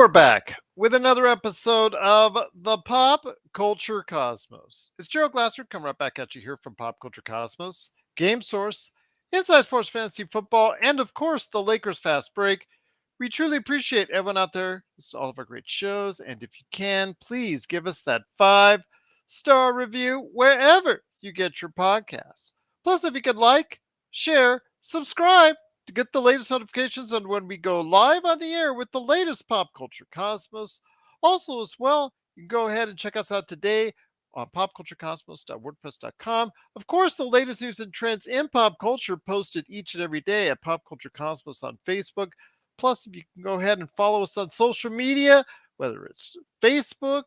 we're back with another episode of the Pop Culture Cosmos. It's Gerald Glasser coming right back at you here from Pop Culture Cosmos, Game Source, Inside Sports Fantasy Football, and of course the Lakers Fast Break. We truly appreciate everyone out there. This is all of our great shows, and if you can, please give us that 5-star review wherever you get your podcasts. Plus, if you could like, share, subscribe to get the latest notifications on when we go live on the air with the latest Pop Culture Cosmos. Also, as well, you can go ahead and check us out today on popculturecosmos.wordpress.com. Of course, the latest news and trends in pop culture posted each and every day at Pop Culture Cosmos on Facebook. Plus, if you can go ahead and follow us on social media, whether it's Facebook,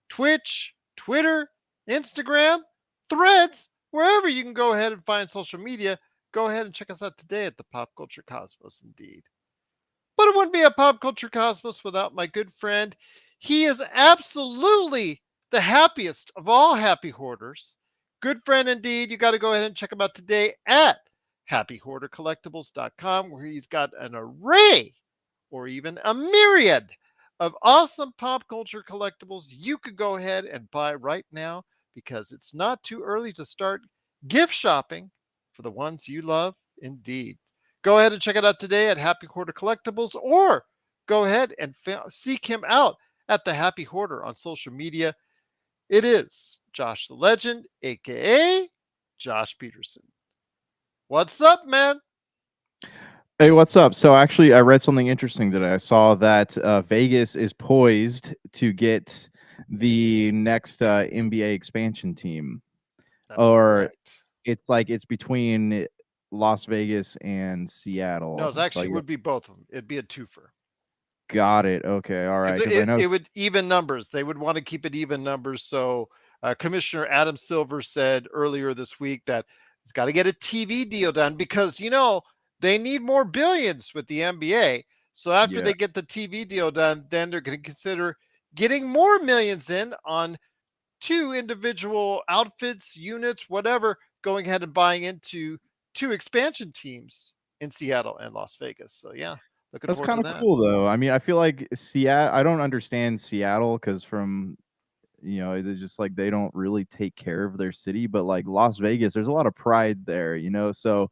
Twitch, Twitter, Instagram, Threads, wherever you can go ahead and find social media, go ahead and check us out today at the Pop Culture Cosmos, indeed. But it wouldn't be a Pop Culture Cosmos without my good friend. He is absolutely the happiest of all happy hoarders. Good friend indeed. You got to go ahead and check him out today at happyhoardercollectibles.com, where he's got an array or even a myriad of awesome pop culture collectibles you could go ahead and buy right now, because it's not too early to start gift shopping for the ones you love indeed. Go ahead and check it out today at Happy Hoarder Collectibles, or go ahead and seek him out at the Happy Hoarder on social media. It is Josh the Legend, aka Josh Peterson. What's up, man? Hey, what's up? So actually, I read something interesting today. I saw that Vegas is poised to get the next NBA expansion team, That is or correct. it's between Las Vegas and No, Seattle. it So I actually guess would be both of them. It'd be a twofer. got it. Okay, all Because right. Because I know. it would even numbers. They would want to keep it even numbers. So Commissioner Adam Silver said earlier this week that he's got to get a TV deal done, because, they need more billions with the NBA. So after Yeah, they get the TV deal done, then they're going to consider getting more millions in on two individual outfits, units, whatever, going ahead and buying into two expansion teams in Seattle and Las Vegas. So yeah, looking that's forward to kind of that. cool though. I mean, I feel like Seattle. I don't understand Seattle because from it's just like they don't really take care of their city, but like Las Vegas, there's a lot of pride there. So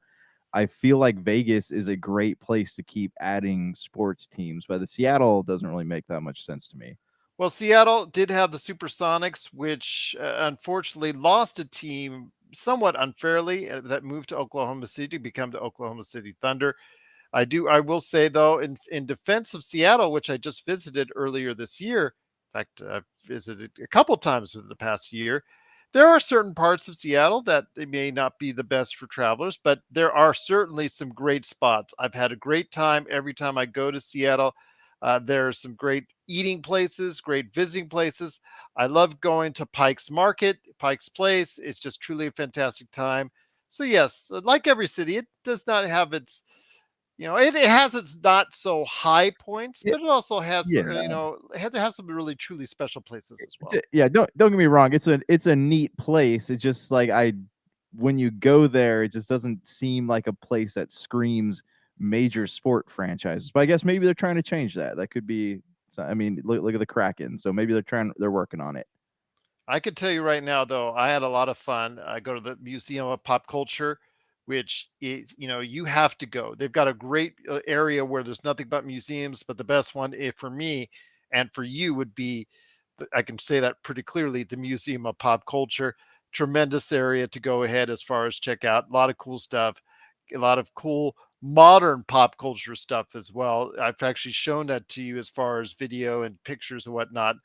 I feel like Vegas is a great place to keep adding sports teams, but the Seattle doesn't really make that much sense to me. Well, Seattle did have the Supersonics, which unfortunately lost a team somewhat unfairly that moved to Oklahoma City to become the Oklahoma City Thunder. I will say though, in defense of Seattle, which I just visited earlier this year. In fact, I've visited a couple times within the past year. There are certain parts of Seattle that they may not be the best for travelers, but there are certainly some great spots. I've had a great time every time I go to Seattle. There are some great eating places, great visiting places. I love going to Pike's Market, Pike's Place. It's just truly a fantastic time. So yes, like every city, it does not have its, it has its not so high points, Yeah, but it also has, yeah, it has some really truly special places as well. yeah. Don't get me wrong. It's a neat place. It's just like when you go there, it just doesn't seem like a place that screams major sport franchises. But I guess maybe they're trying to change that. That could be. I mean, look at the Kraken. So maybe they're working on it. I can tell you right now, though, I had a lot of fun. I go to the Museum of Pop Culture, which is, you have to go. They've got a great area where there's nothing but museums, but the best one, for me and for you, would be, I can say that pretty clearly, the Museum of Pop Culture. Tremendous area to go ahead as far as check out. A lot of cool stuff, a lot of cool modern pop culture stuff as well. I've actually shown that to you as far as video and pictures and whatnot.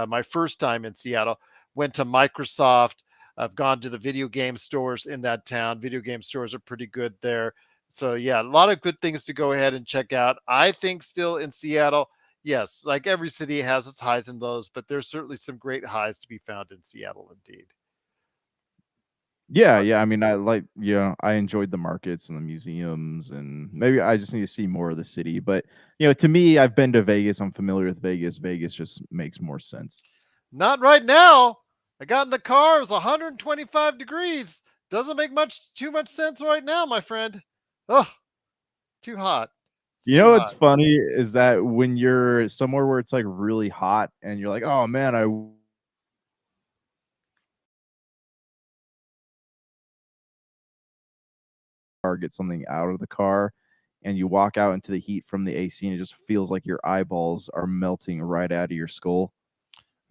My first time in Seattle, went to Microsoft. I've gone to the video game stores in that town. Video game stores are pretty good there. So yeah, a lot of good things to go ahead and check out. I think still in Seattle, yes, like every city has its highs and lows, but there's certainly some great highs to be found in Seattle indeed. Yeah, yeah. I mean, I enjoyed the markets and the museums, and maybe I just need to see more of the city. But to me, I've been to Vegas. I'm familiar with Vegas. Vegas just makes more sense. Not right now. I got in the car. It was 125 degrees. Doesn't make too much sense right now, my friend. Oh, too hot. It's You too know what's hot. funny is that when you're somewhere where it's, like, really hot and you're like, "Oh, man, I or get something out of the car," and you walk out into the heat from the AC, and it just feels like your eyeballs are melting right out of your skull.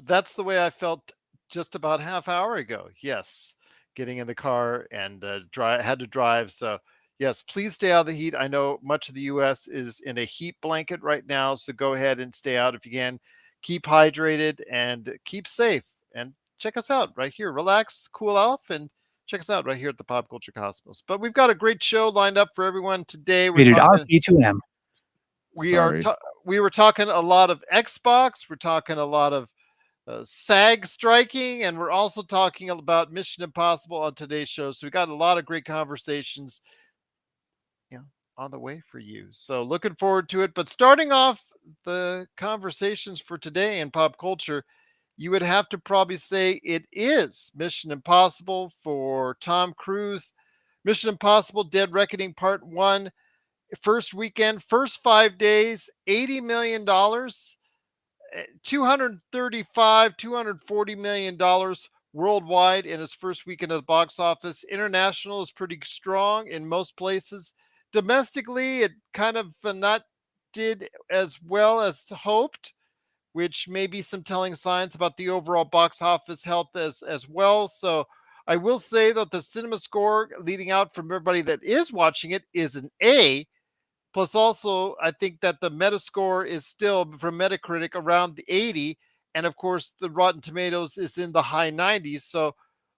That's the way I felt just about half hour ago. Yes, getting in the car and had to drive. So yes, please stay out of the heat. I know much of the U.S. is in a heat blanket right now, so go ahead and stay out if you can. Keep hydrated and keep safe. And check us out right here. Relax, cool off, and check us out right here at the Pop Culture Cosmos. But we've got a great show lined up for everyone today. We're Rated R talking. P2M. We are. Sorry. We were talking a lot of Xbox. We're talking a lot of SAG striking, and we're also talking about Mission Impossible on today's show. So we got a lot of great conversations, you know, on the way for you. So looking forward to it. But starting off the conversations for today in pop culture, you would have to probably say it is Mission Impossible for Tom Cruise. Mission Impossible Dead Reckoning Part 1, first weekend, first 5 days, $80 million. 235, $240 million worldwide in its first weekend at the box office. International is pretty strong in most places. Domestically, it kind of not did as well as hoped, which may be some telling signs about the overall box office health as well. So I will say that the cinema score leading out from everybody that is watching it is an A. Plus, also, I think that the Metascore is still from Metacritic around the 80, and of course, the Rotten Tomatoes is in the high 90s. So,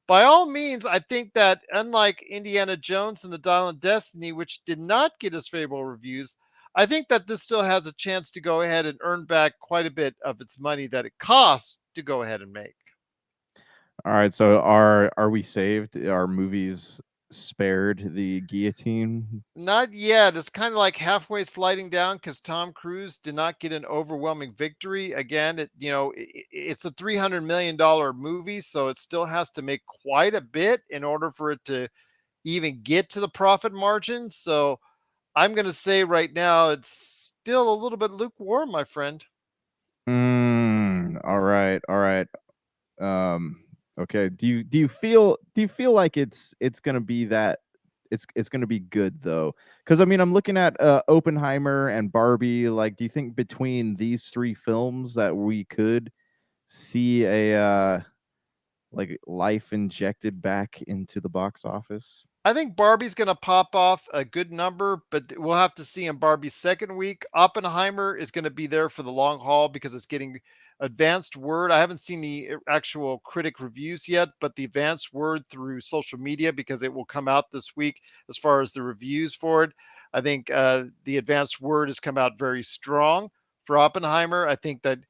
by all means, I think that unlike Indiana Jones and the Dial of Destiny, which did not get as favorable reviews, I think that this still has a chance to go ahead and earn back quite a bit of its money that it costs to go ahead and make. Alright, so are we saved? Are movies spared the guillotine? Not yet. It's kind of like halfway sliding down because Tom Cruise did not get an overwhelming victory. Again, it's a $300 million movie, so it still has to make quite a bit in order for it to even get to the profit margin. So I'm going to say right now it's still a little bit lukewarm, my friend. Alright, alright. Um, okay. Do you feel like it's gonna be that it's gonna be good though? Because I mean, I'm looking at Oppenheimer and Barbie. Like, do you think between these three films that we could see a like life injected back into the box office? I think Barbie's going to pop off a good number, but we'll have to see in Barbie's second week. Oppenheimer is going to be there for the long haul because it's getting advanced word. I haven't seen the actual critic reviews yet, but the advanced word through social media because it will come out this week as far as the reviews for it. I think the advanced word has come out very strong for Oppenheimer. I think that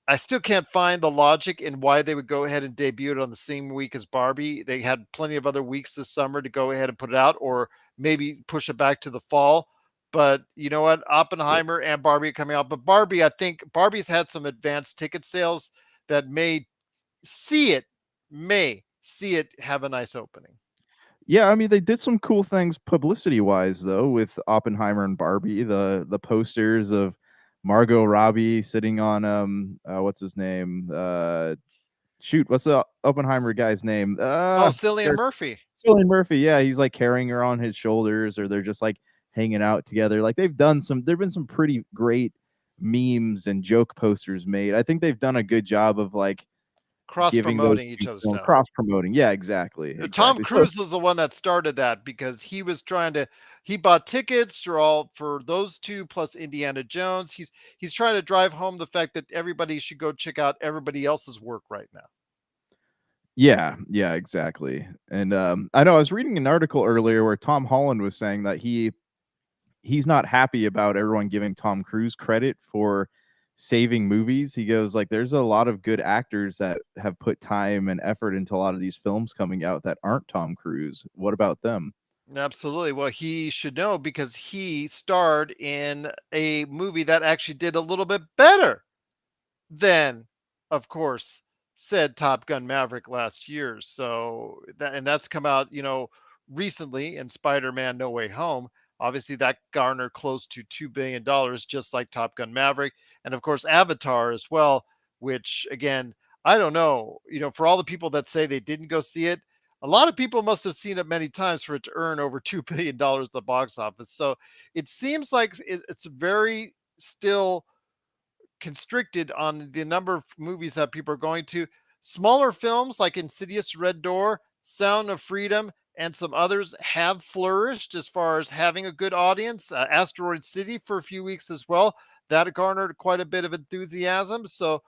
I still can't find the logic in why they would go ahead and debut it on the same week as Barbie. They had plenty of other weeks this summer to go ahead and put it out, or maybe push it back to the fall. But you know what? Yeah. Oppenheimer and Barbie are coming out. But Barbie, I think Barbie's had some advanced ticket sales that see it, may see it have a nice opening. Yeah, I mean, they did some cool things publicity-wise, though, with Oppenheimer and Barbie. The posters of Margot Robbie sitting on what's his name? Shoot, what's the Oppenheimer guy's name? Oh, Cillian Murphy. Cillian Murphy. Yeah, he's like carrying her on his shoulders, or they're just like hanging out together. Like there've been some pretty great memes and joke posters made. I think they've done a good job of like Cross giving those promoting each two other's film stuff. cross promoting. Yeah, exactly, Tom exactly. So Cruise was the one that started that because he bought tickets for those two plus Indiana Jones. He's trying to drive home the fact that everybody should go check out everybody else's work right now. yeah, yeah, exactly. And I know I was reading an article earlier where Tom Holland was saying that he's not happy about everyone giving Tom Cruise credit for saving movies. He goes like there's a lot of good actors that have put time and effort into a lot of these films coming out that aren't Tom Cruise. What about them? Absolutely. Well, he should know because he starred in a movie that actually did a little bit better than, of course, said Top Gun Maverick last year. So that's come out, recently in Spider-Man No Way Home. Obviously, that garnered close to $2 billion, just like Top Gun Maverick, and of course Avatar as well. Which again, I don't know. For all the people that say they didn't go see it, a lot of people must have seen it many times for it to earn over $2 billion at the box office. So it seems like it's very still constricted on the number of movies that people are going to. Smaller films like Insidious, Red Door, Sound of Freedom, and some others have flourished as far as having a good audience. Asteroid City for a few weeks as well. That garnered quite a bit of enthusiasm. So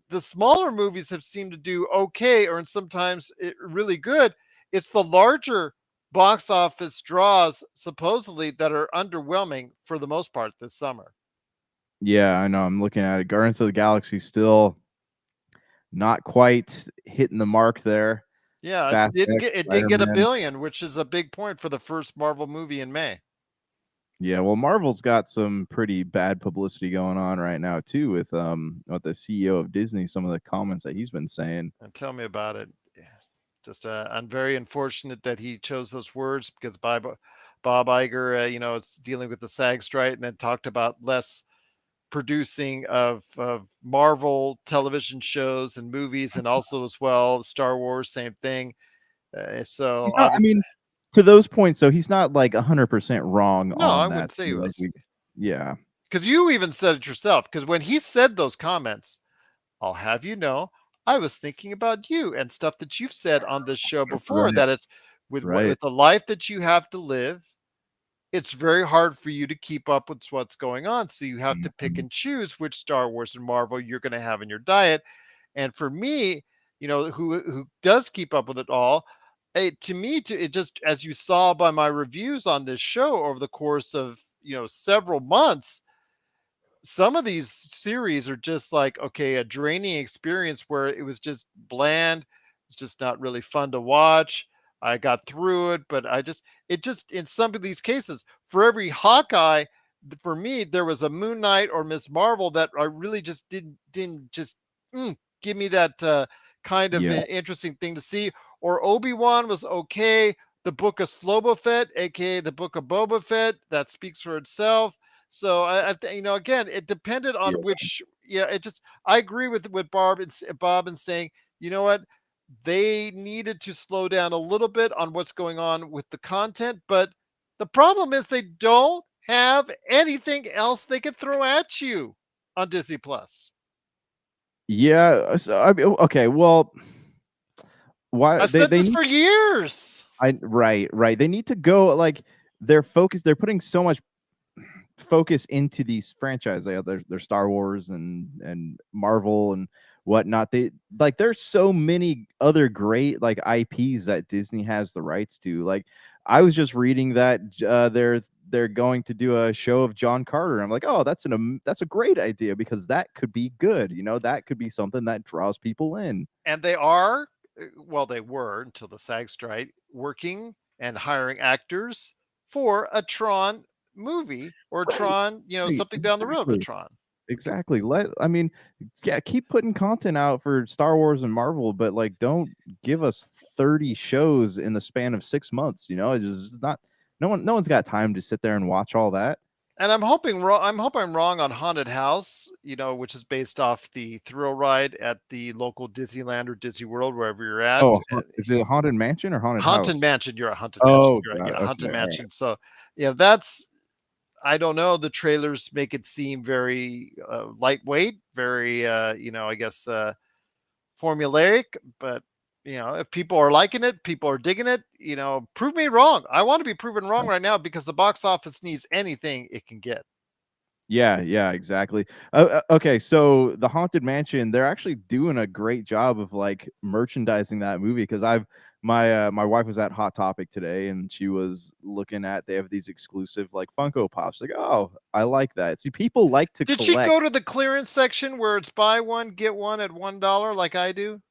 the smaller movies have seemed to do okay, or sometimes really good. It's the larger box office draws, supposedly, that are underwhelming for the most part this summer. Yeah, I know. I'm looking at it. Guardians of the Galaxy still not quite hitting the mark there. Yeah, Fast X, it didn't get a Spider-Man. billion, which is a big point for the first Marvel movie in May. Yeah, well, Marvel's got some pretty bad publicity going on right now too with the CEO of Disney, some of the comments that he's been saying. And tell me about it. Yeah, just I'm very unfortunate that he chose those words because Bob Iger, it's dealing with the SAG strike, and then talked about less producing of Marvel television shows and movies, and also as well Star Wars, same thing. So He's not I obviously, mean, to those points, so he's not like 100% wrong no, I on that. wouldn't say he So, like was, yeah. because you even said it yourself. Because when he said those comments, I'll have you know, I was thinking about you and stuff that you've said on this show before. Right, That it's right. with the life that you have to live, it's very hard for you to keep up with what's going on. So you have to pick Mhm. and choose which Star Wars and Marvel you're going to have in your diet. And for me, who does keep up with it all, to me, it just, as you saw by my reviews on this show over the course of several months, some of these series are just like, okay, a draining experience where it was just bland. It's just not really fun to watch. I got through it, but it just, in some of these cases, for every Hawkeye, for me, there was a Moon Knight or Miss Marvel that I really just didn't just give me that kind of Yeah. interesting thing to see. Or Obi-Wan was okay. The Book of Slobo Fett, aka the Book of Boba Fett, that speaks for itself. So again, it depended Yeah. on which. Yeah, it just. I agree with Bob in saying, you know what, they needed to slow down a little bit on what's going on with the content, but the problem is they don't have anything else they can throw at you on Disney Plus. Yeah, so, I mean, okay, well, why I've said they this need for years. right, right. They need to go like they're putting so much focus into these franchises. They have their Star Wars and Marvel and whatnot. They like there's so many other great like IPs that Disney has the rights to. Like I was just reading that they're going to do a show of John Carter. I'm like, oh, that's a great idea because that could be good. You know, that could be something that draws people in. And they are, well, they were until the SAG strike, working and hiring actors for a Tron movie, or Right, Tron, right, something down the road with exactly. Tron. Exactly. I mean, yeah, keep putting content out for Star Wars and Marvel, but like don't give us 30 shows in the span of 6 months, you know? It's just not no one's got time to sit there and watch all that. And I'm hoping I'm wrong on Haunted House, which is based off the thrill ride at the local Disneyland or Disney World, wherever you're at. Oh, is it Haunted Mansion or Haunted Haunted House? Mansion, you're a Haunted Mansion. Oh You're right. god, Yeah, Haunted okay, all right. Mansion. So, yeah, that's, I don't know. The trailers make it seem very lightweight, very, I guess, formulaic. But if people are liking it, people are digging it. Prove me wrong. I want to be proven wrong right now because the box office needs anything it can get. Yeah, yeah, exactly. Okay, so the Haunted Mansion, they're actually doing a great job of like merchandising that movie because my wife was at Hot Topic today and she was looking at they have these exclusive like Funko Pops. Like, oh, I like that. See, people like to Did she collect. go to the clearance section where it's buy one get one at $1 like I do?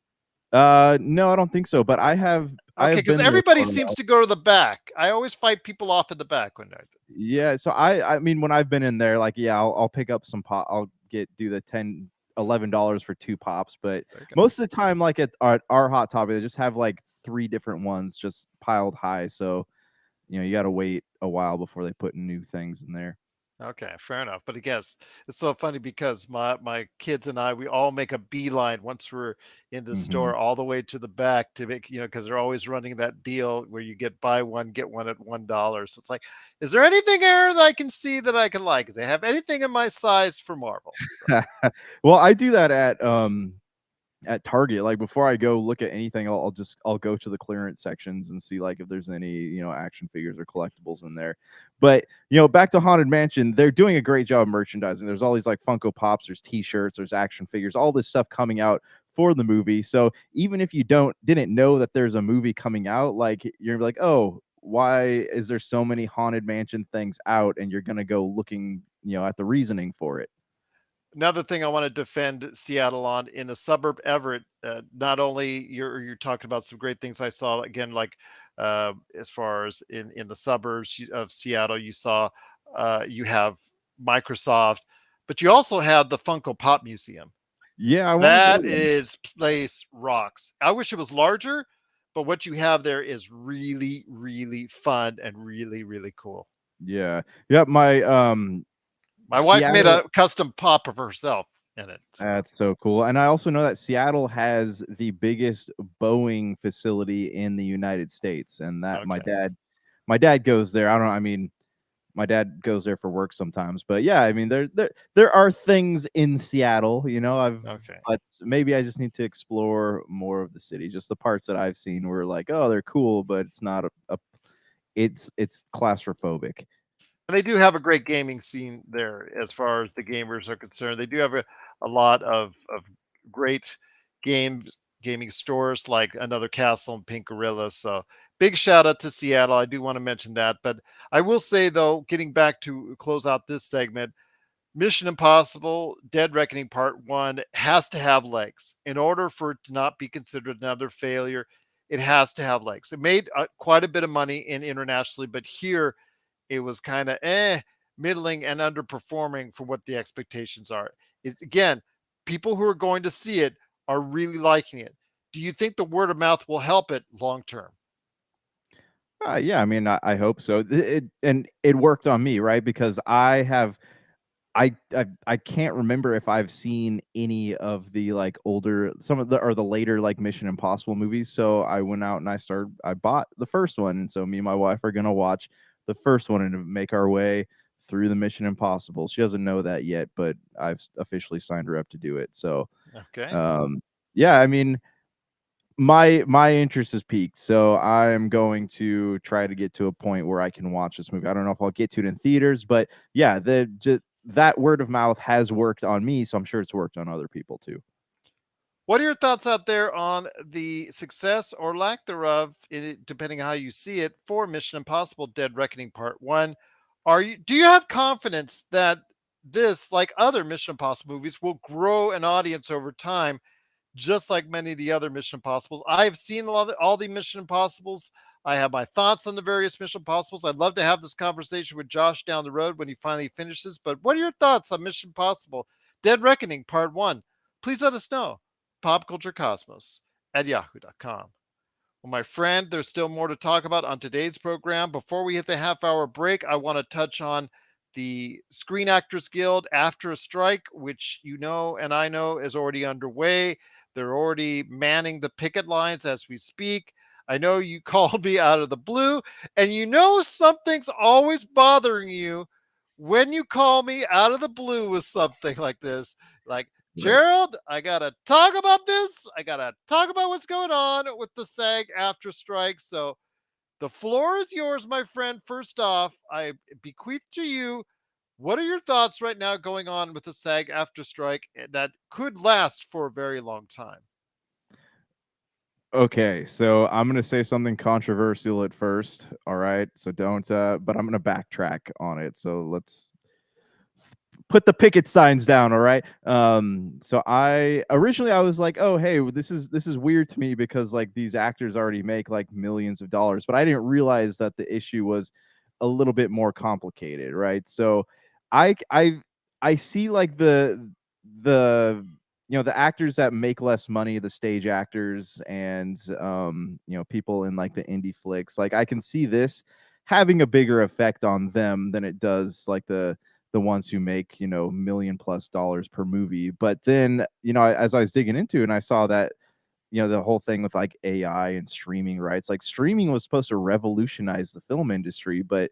No, I don't think so, but I Okay, have because been there everybody far seems enough. to go to the back. I always fight people off at the back when they're so. Yeah, so I mean when I've been in there, like, yeah, I'll pick up some pop. I'll do the 10, $11 for 2 pops, but There you go. most of the time, like, at our Hot Topic, they just have, like, 3 different ones just piled high, so, you got to wait a while before they put new things in there. Okay, fair enough. But I guess it's so funny because my kids and I, we all make a beeline once we're in the Hmm. store all the way to the back to make, because they're always running that deal where you get buy one, get one at $1. So it's like, is there anything there that I can see that I can like? Do they have anything in my size for Marvel? So Well, I do that at Target. Like before I go look at anything, I'll go to the clearance sections and see like if there's any action figures or collectibles in there. But back to Haunted Mansion, they're doing a great job of merchandising. There's all these like Funko Pops, there's T-shirts, there's action figures, all this stuff coming out for the movie. So even if you didn't know that there's a movie coming out, like you're like, oh, why is there so many Haunted Mansion things out? And you're gonna go looking, at the reasoning for it. another thing I want to defend Seattle on in the suburb Everett. Not only you're talking about some great things I saw again, like as far as in the suburbs of Seattle, you saw you have Microsoft, but you also had the Funko Pop Museum. Yeah, I want to go That to one. is place rocks. I wish it was larger, but what you have there is really really fun and really really cool. Yeah. Yep, my My wife made Seattle. a custom pop of herself in it. So That's so cool. And I also know that Seattle has the biggest Boeing facility in the United States, and that my okay. dad goes there. I don't know, I mean, my dad goes there for work sometimes, but yeah, I mean, there are things in Seattle, Okay. but maybe I just need to explore more of the city. Just the parts that I've seen were like, oh, they're cool, but it's not it's claustrophobic. And they do have a great gaming scene there as far as the gamers are concerned. They do have a lot of great games gaming stores like Another Castle and Pink Gorilla. So big shout out to Seattle. I do want to mention that. But I will say though, getting back to close out this segment, Mission Impossible Dead Reckoning Part 1 has to have legs. In order for it to not be considered another failure, it has to have legs. It made quite a bit of money in internationally, but here it was kind of middling and underperforming for what the expectations are. Is again, people who are going to see it are really liking it. Do you think the word of mouth will help it long term? Yeah, I mean, I hope so. And it worked on me, right? Because I can't remember if I've seen any of the like older some of the or the later like Mission Impossible movies. So I went out and I bought the first one, and so me and my wife are gonna watch the first one and make our way through the Mission Impossible. She doesn't know that yet, but I've officially signed her up to do it. So Okay. um yeah, I mean, my interest is peaked, so I'm going to try to get to a point where I can watch this movie. I don't know if I'll get to it in theaters, but yeah, that word of mouth has worked on me, so I'm sure it's worked on other people too. What are your thoughts out there on the success or lack thereof, depending on how you see it, for Mission Impossible Dead Reckoning Part 1? Do you have confidence that this, like other Mission Impossible movies, will grow an audience over time, just like many of the other Mission Impossibles? I've seen a lot of all the Mission Impossibles. I have my thoughts on the various Mission Impossibles. I'd love to have this conversation with Josh down the road when he finally finishes. But what are your thoughts on Mission Impossible Dead Reckoning Part 1? Please let us know. Popculturecosmos at yahoo.com. Well, my friend, there's still more to talk about on today's program. Before we hit the half hour break, I want to touch on the Screen Actors Guild after a strike, which you know and I know is already underway. They're already manning the picket lines as we speak. I know you called me out of the blue, and you know something's always bothering you when you call me out of the blue with something like this. Like, Right. Gerald, I gotta talk about this. I gotta talk about what's going on with the SAG after strike. So the floor is yours, my friend. First off, I bequeath to you. What are your thoughts right now going on with the SAG after strike that could last for a very long time? Okay, so I'm gonna say something controversial at first. All right, so don't. But I'm gonna backtrack on it. So let's put the picket signs down. All right. So I was like, oh hey, this is weird to me because like these actors already make like millions of dollars, but I didn't realize that the issue was a little bit more complicated, right? So I I I see like the the actors that make less money, the stage actors and people in like the indie flicks. Like I can see this having a bigger effect on them than it does like the ones who make, million plus dollars per movie. But then, as I was digging into, and I saw that, the whole thing with like AI and streaming rights, like streaming was supposed to revolutionize the film industry, but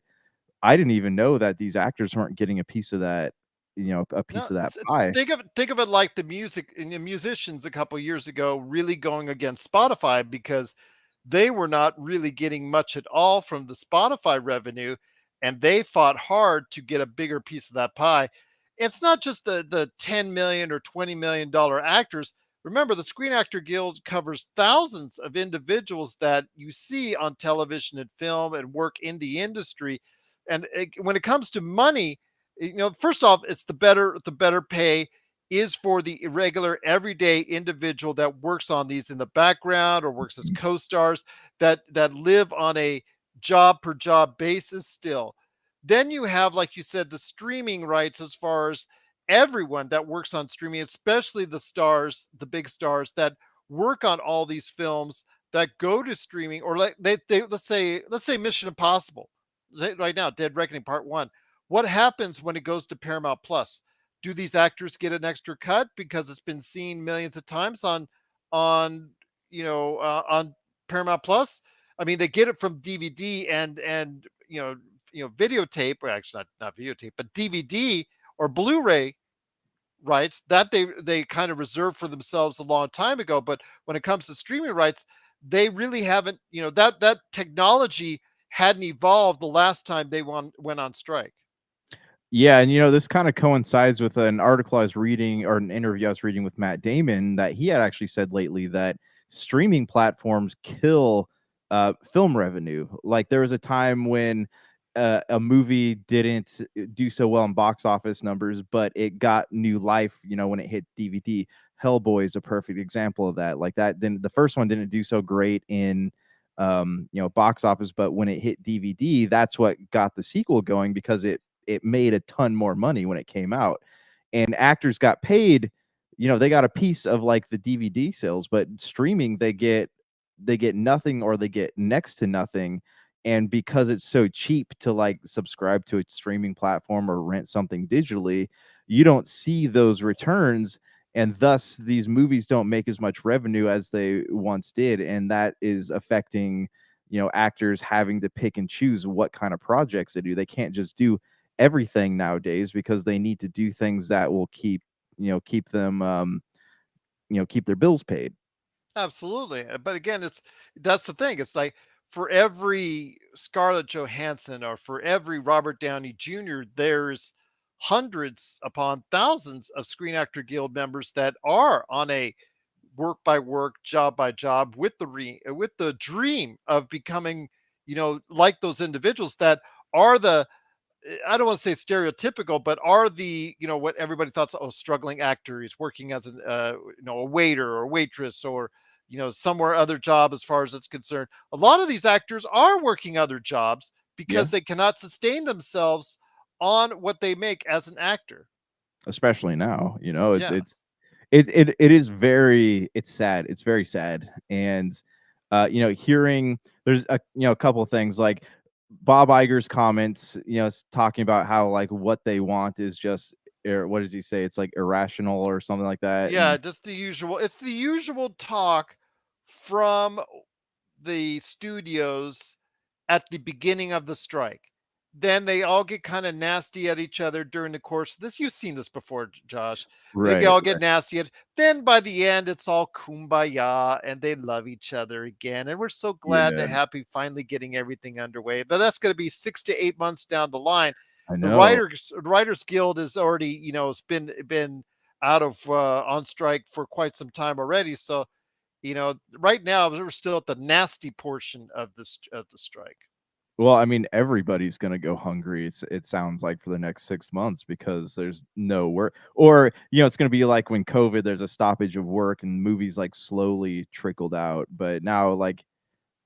I didn't even know that these actors weren't getting a piece of that, a No, piece of that pie. think of it like the music and the musicians a couple years ago really going against Spotify because they were not really getting much at all from the Spotify revenue, and they fought hard to get a bigger piece of that pie. It's not just the 10 million or $20 million actors. Remember, the Screen Actor Guild covers thousands of individuals that you see on television and film and work in the industry. And when it comes to money, first off, it's the better pay is for the irregular everyday individual that works on these in the background or works as co-stars that live on a job per job basis still. Then you have, like you said, the streaming rights as far as everyone that works on streaming, especially the stars, the big stars that work on all these films that go to streaming, or like they let's say Mission Impossible right now, Dead Reckoning Part 1. What happens when it goes to Paramount Plus? Do these actors get an extra cut because it's been seen millions of times on on Paramount Plus? I mean, they get it from DVD and videotape, or actually not videotape, but DVD or Blu-ray rights that they kind of reserved for themselves a long time ago. But when it comes to streaming rights, they really haven't. That technology hadn't evolved the last time they went on strike. Yeah, and this kind of coincides with an article I was reading, or an interview I was reading with Matt Damon, that he had actually said lately that streaming platforms kill film revenue. Like there was a time when a movie didn't do so well in box office numbers, but it got new life, when it hit DVD. Hellboy is a perfect example of that. Like that, then the first one didn't do so great in box office, but when it hit DVD, that's what got the sequel going, because it made a ton more money when it came out, and actors got paid. They got a piece of like the DVD sales, but streaming, they get nothing, or they get next to nothing. And because it's so cheap to like subscribe to a streaming platform or rent something digitally, you don't see those returns, and thus these movies don't make as much revenue as they once did, and that is affecting actors having to pick and choose what kind of projects they do. They can't just do everything nowadays, because they need to do things that will keep them keep their bills paid. Absolutely. But again, that's the thing. It's like for every Scarlett Johansson or for every Robert Downey Jr., there's hundreds upon thousands of Screen Actor Guild members that are on a work by work, job by job with with the dream of becoming, like those individuals that are the I don't want to say stereotypical, but are the what everybody thought? Oh, struggling actor. He's working as a waiter or waitress or somewhere other job as far as it's concerned. A lot of these actors are working other jobs Yeah, because they cannot sustain themselves on what they make as an actor. especially now. Yeah, It is it's sad. It's very sad. And hearing, there's a couple of things, like Bob Iger's comments, talking about how like what they want is just, what does he say? It's like irrational or something like that. yeah, And just the usual. It's the usual talk from the studios at the beginning of the strike. Then they all get kind of nasty at each other during the course of this. You've seen this before, Josh. They right, all get nasty. Then by the end, it's all kumbaya and they love each other again. And we're so glad yeah, to happy finally getting everything underway. But that's going to be 6 to 8 months down the line. I The know. Writers Guild is already, it's been out of on strike for quite some time already. So right now we're still at the nasty portion of the strike. Well, I mean, everybody's gonna go hungry. It sounds like, for the next 6 months, because there's no work, or it's gonna be like when COVID. There's a stoppage of work, and movies like slowly trickled out. But now, like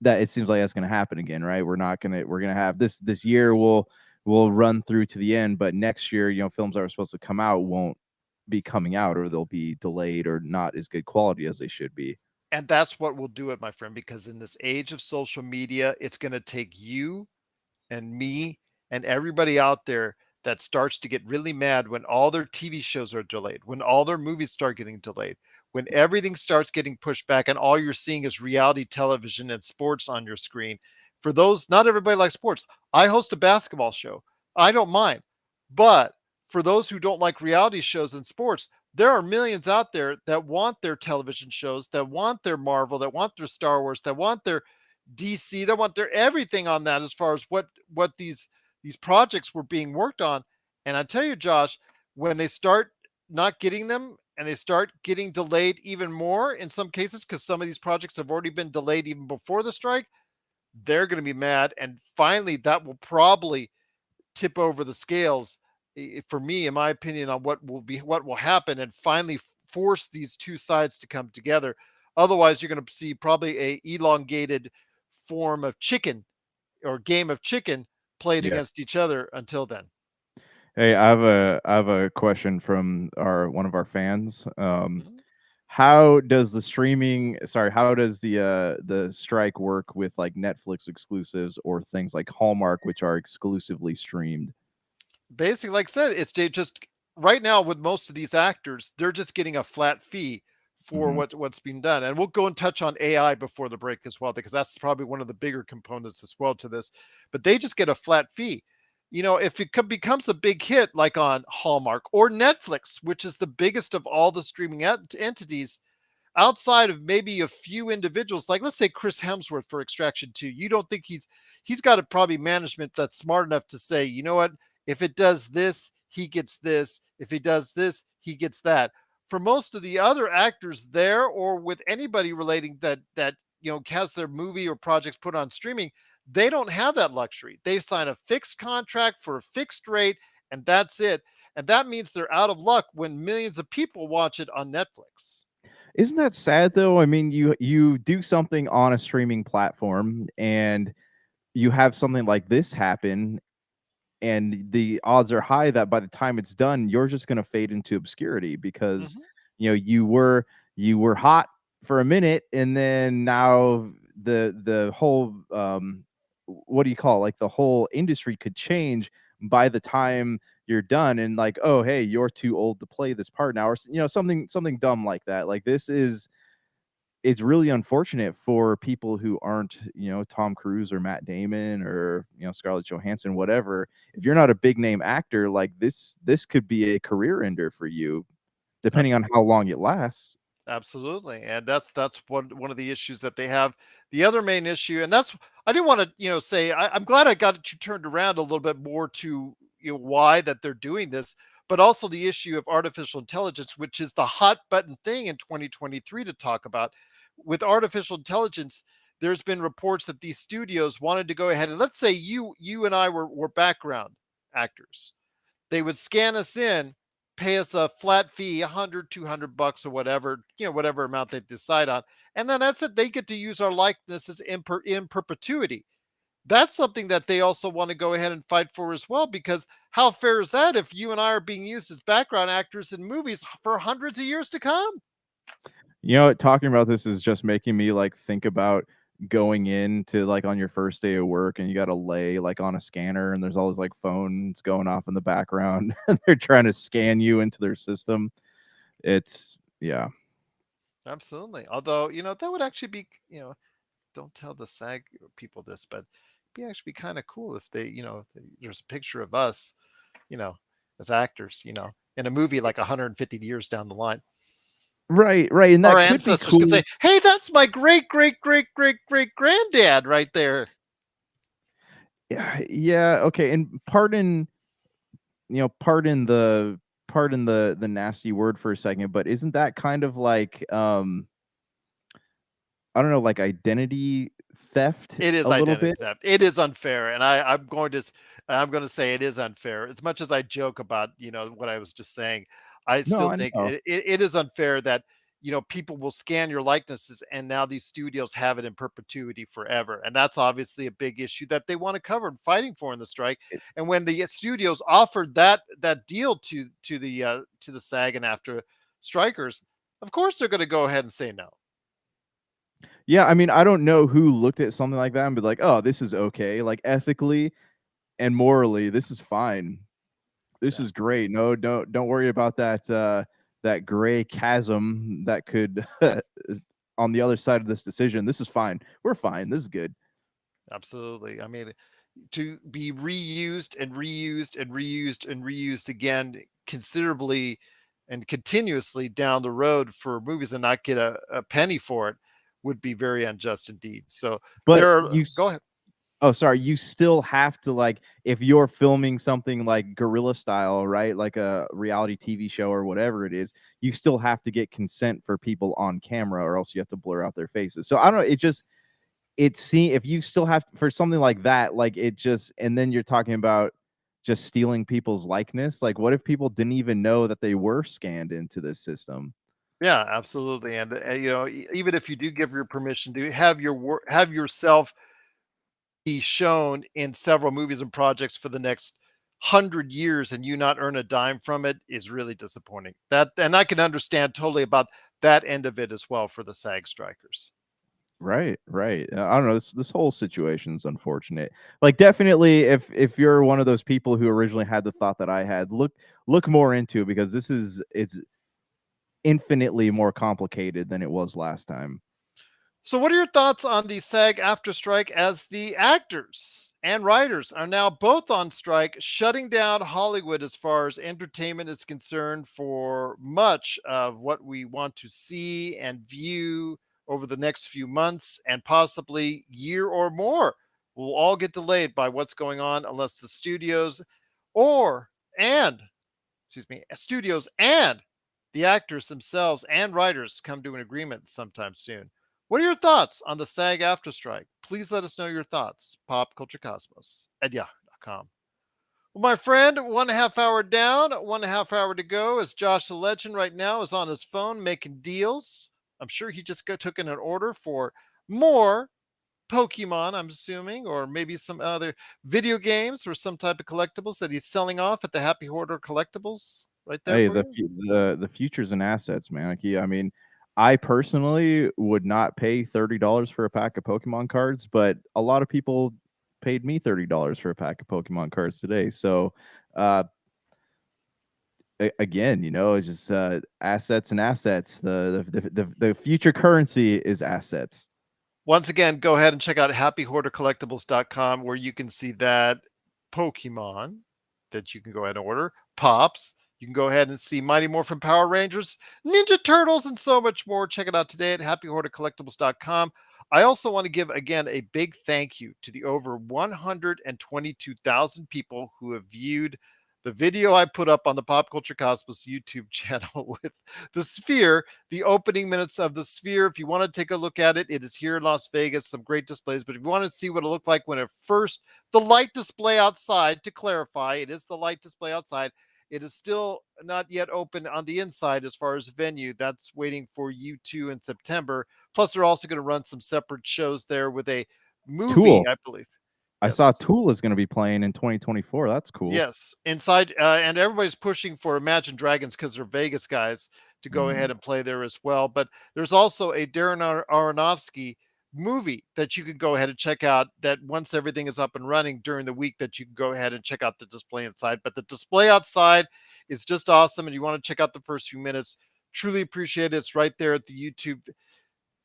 that, it seems like that's gonna happen again, right? We're gonna have this year. We'll run through to the end, but next year, films that are supposed to come out won't be coming out, or they'll be delayed, or not as good quality as they should be. And that's what will do it, my friend, because in this age of social media, it's going to take you and me and everybody out there that starts to get really mad when all their TV shows are delayed, when all their movies start getting delayed, when everything starts getting pushed back and all you're seeing is reality television and sports on your screen. For those, not everybody likes sports. I host a basketball show. I don't mind. But for those who don't like reality shows and sports, there are millions out there that want their television shows, that want their Marvel, that want their Star Wars, that want their DC, they want their everything on that as far as what these projects were being worked on. And I tell you, Josh, when they start not getting them and they start getting delayed even more in some cases, because some of these projects have already been delayed even before the strike, they're going to be mad. And finally, that will probably tip over the scales for me, in my opinion, on what will happen, and finally force these two sides to come together. Otherwise, you're going to see probably a elongated form of chicken or game of chicken played Yeah. against each other until then. Hey, I have a question from our one of our fans. Mhm. How does how does the strike work with like Netflix exclusives or things like Hallmark, which are exclusively streamed? Basically, like I said, it's just right now with most of these actors, they're just getting a flat fee for Hmm. what's being done. And we'll go and touch on AI before the break as well, because that's probably one of the bigger components as well to this. But they just get a flat fee. If it becomes a big hit like on Hallmark or Netflix, which is the biggest of all the streaming entities, outside of maybe a few individuals, like let's say Chris Hemsworth for Extraction 2, you don't think he's got a probably management that's smart enough to say, you know what, if it does this, he gets this. If he does this, he gets that. For most of the other actors there, or with anybody relating that has their movie or projects put on streaming, they don't have that luxury. They sign a fixed contract for a fixed rate, and that's it. And that means they're out of luck when millions of people watch it on Netflix. Isn't that sad though? I mean, you do something on a streaming platform and you have something like this happen, and the odds are high that by the time it's done, you're just going to fade into obscurity because Mhm. you were hot for a minute, and then now the whole what do you call it? Like the whole industry could change by the time you're done, and like, oh hey, you're too old to play this part now, or something dumb like that. Like this is it's really unfortunate for people who aren't, Tom Cruise or Matt Damon or, Scarlett Johansson, whatever. If you're not a big name actor, like this could be a career ender for you, depending on how Absolutely. long it lasts. Absolutely. And that's one of the issues that they have. The other main issue, and that's I didn't want to, say I'm glad I got you turned around a little bit more to why that they're doing this, but also the issue of artificial intelligence, which is the hot button thing in 2023 to talk about. With artificial intelligence, there's been reports that these studios wanted to go ahead and let's say you and I were background actors. They would scan us in, pay us a flat fee, 100, $200 or whatever, whatever amount they decide on. And then that's it. They get to use our likenesses in perpetuity. That's something that they also want to go ahead and fight for as well, because how fair is that if you and I are being used as background actors in movies for hundreds of years to come? Talking about this is just making me like think about going into like on your first day of work, and you got to lay like on a scanner, and there's all these like phones going off in the background and they're trying to scan you into their system. It's yeah. Absolutely. Although, that would actually be, don't tell the SAG people this, but it'd be actually kind of cool if they, there's a picture of us, you know, as actors, in a movie like 150 years down the line. Right, right, and Our that could be ancestors could say, cool. hey, that's my great, great, great, great, great granddad right there. Yeah, yeah, okay, and pardon the nasty word for a second, but isn't that kind of like, I don't know, like identity theft It is a little identity bit? theft. It is unfair, and I'm going to say it is unfair. As much as I joke about what I was just saying, I No, still I think know. it is unfair that people will scan your likenesses, and now these studios have it in perpetuity forever, and that's obviously a big issue that they want to cover and fighting for in the strike. And when the studios offered that deal to the SAG and after strikers, of course they're going to go ahead and say no. Yeah, I mean, I don't know who looked at something like that and be like, "Oh, this is okay," like, ethically, and morally, this is fine. This Yeah. is great. No, don't worry about that that gray chasm that could on the other side of this decision. This is fine. We're fine. This is good. Absolutely. I mean, to be reused and reused and reused and reused again considerably and continuously down the road for movies and not get a penny for it would be very unjust indeed. So But there are, go ahead. oh, sorry, you still have to, like, if you're filming something like guerrilla style, right? Like a reality TV show or whatever it is, you still have to get consent for people on camera or else you have to blur out their faces. So I don't know, it just if you still have for something like that, like it just and then you're talking about just stealing people's likeness. Like what if people didn't even know that they were scanned into this system? Yeah, absolutely. And even if you do give your permission to have your work, have yourself be shown in several movies and projects for the next 100 years and you not earn a dime from it is really disappointing. That, and I can understand totally about that end of it as well for the SAG strikers. Right, right. I don't know. This whole situation's unfortunate. Like, definitely, if you're one of those people who originally had the thought that I had, look more into it because it's infinitely more complicated than it was last time. So, what are your thoughts on the SAG after strike as the actors and writers are now both on strike, shutting down Hollywood as far as entertainment is concerned for much of what we want to see and view over the next few months and possibly year or more? Will all get delayed by what's going on unless the studios or and studios and the actors themselves and writers come to an agreement sometime soon. What are your thoughts on the SAG after strike? Please let us know your thoughts. Popculturecosmos at yahoo.com. Well, my friend, 1.5 hour down, 1.5 hour to go. As Josh the Legend right now is on his phone making deals. I'm sure he just took in an order for more Pokemon, I'm assuming, or maybe some other video games or some type of collectibles that he's selling off at the Happy Hoarder Collectibles right there Hey, for you. the futures and assets, man. Like, yeah, I mean, I personally would not pay $30 for a pack of Pokemon cards, but a lot of people paid me $30 for a pack of Pokemon cards today. So, uh, again, it's just assets and assets. The future currency is assets. Once again, go ahead and check out happyhoardercollectibles.com where you can see that Pokemon that you can go ahead and order, Pops. You can go ahead and see Mighty Morphin Power Rangers, Ninja Turtles, and so much more. Check it out today at happyhoardercollectibles.com. I also want to give again a big thank you to the over 122,000 people who have viewed the video I put up on the Pop Culture Cosmos YouTube channel with the Sphere, the opening minutes of the Sphere. If you want to take a look at it, it is here in Las Vegas, some great displays. But if you want to see what it looked like when it first, the light display outside, to clarify, it is the light display outside. It is still not yet open on the inside as far as venue. That's waiting for U2 in September. Plus, they're also going to run some separate shows there with a movie, Tool. I believe. I saw Yes. Tool is going to be playing in 2024. That's cool. Yes, inside, and everybody's pushing for Imagine Dragons because they're Vegas guys to go Mm. ahead and play there as well. But there's also a Darren Aronofsky movie that you can go ahead and check out. That once everything is up and running during the week, that you can go ahead and check out the display inside. But the display outside is just awesome, and you want to check out the first few minutes. Truly appreciate it. It's right there at the YouTube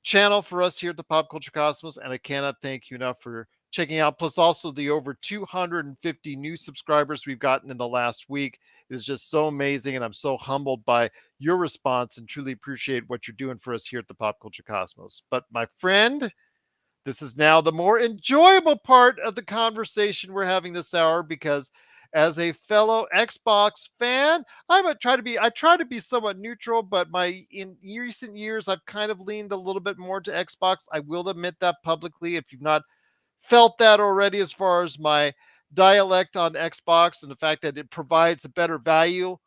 channel for us here at the Pop Culture Cosmos, and I cannot thank you enough for checking out. Plus, also the over 250 new subscribers we've gotten in the last week. It is just so amazing, and I'm so humbled by your response and truly appreciate what you're doing for us here at the Pop Culture Cosmos. But my friend, this is now the more enjoyable part of the conversation we're having this hour because as a fellow Xbox fan, I try to be somewhat neutral, but my in recent years I've kind of leaned a little bit more to Xbox. I will admit that publicly if you've not felt that already as far as my dialect on Xbox and the fact that it provides a better value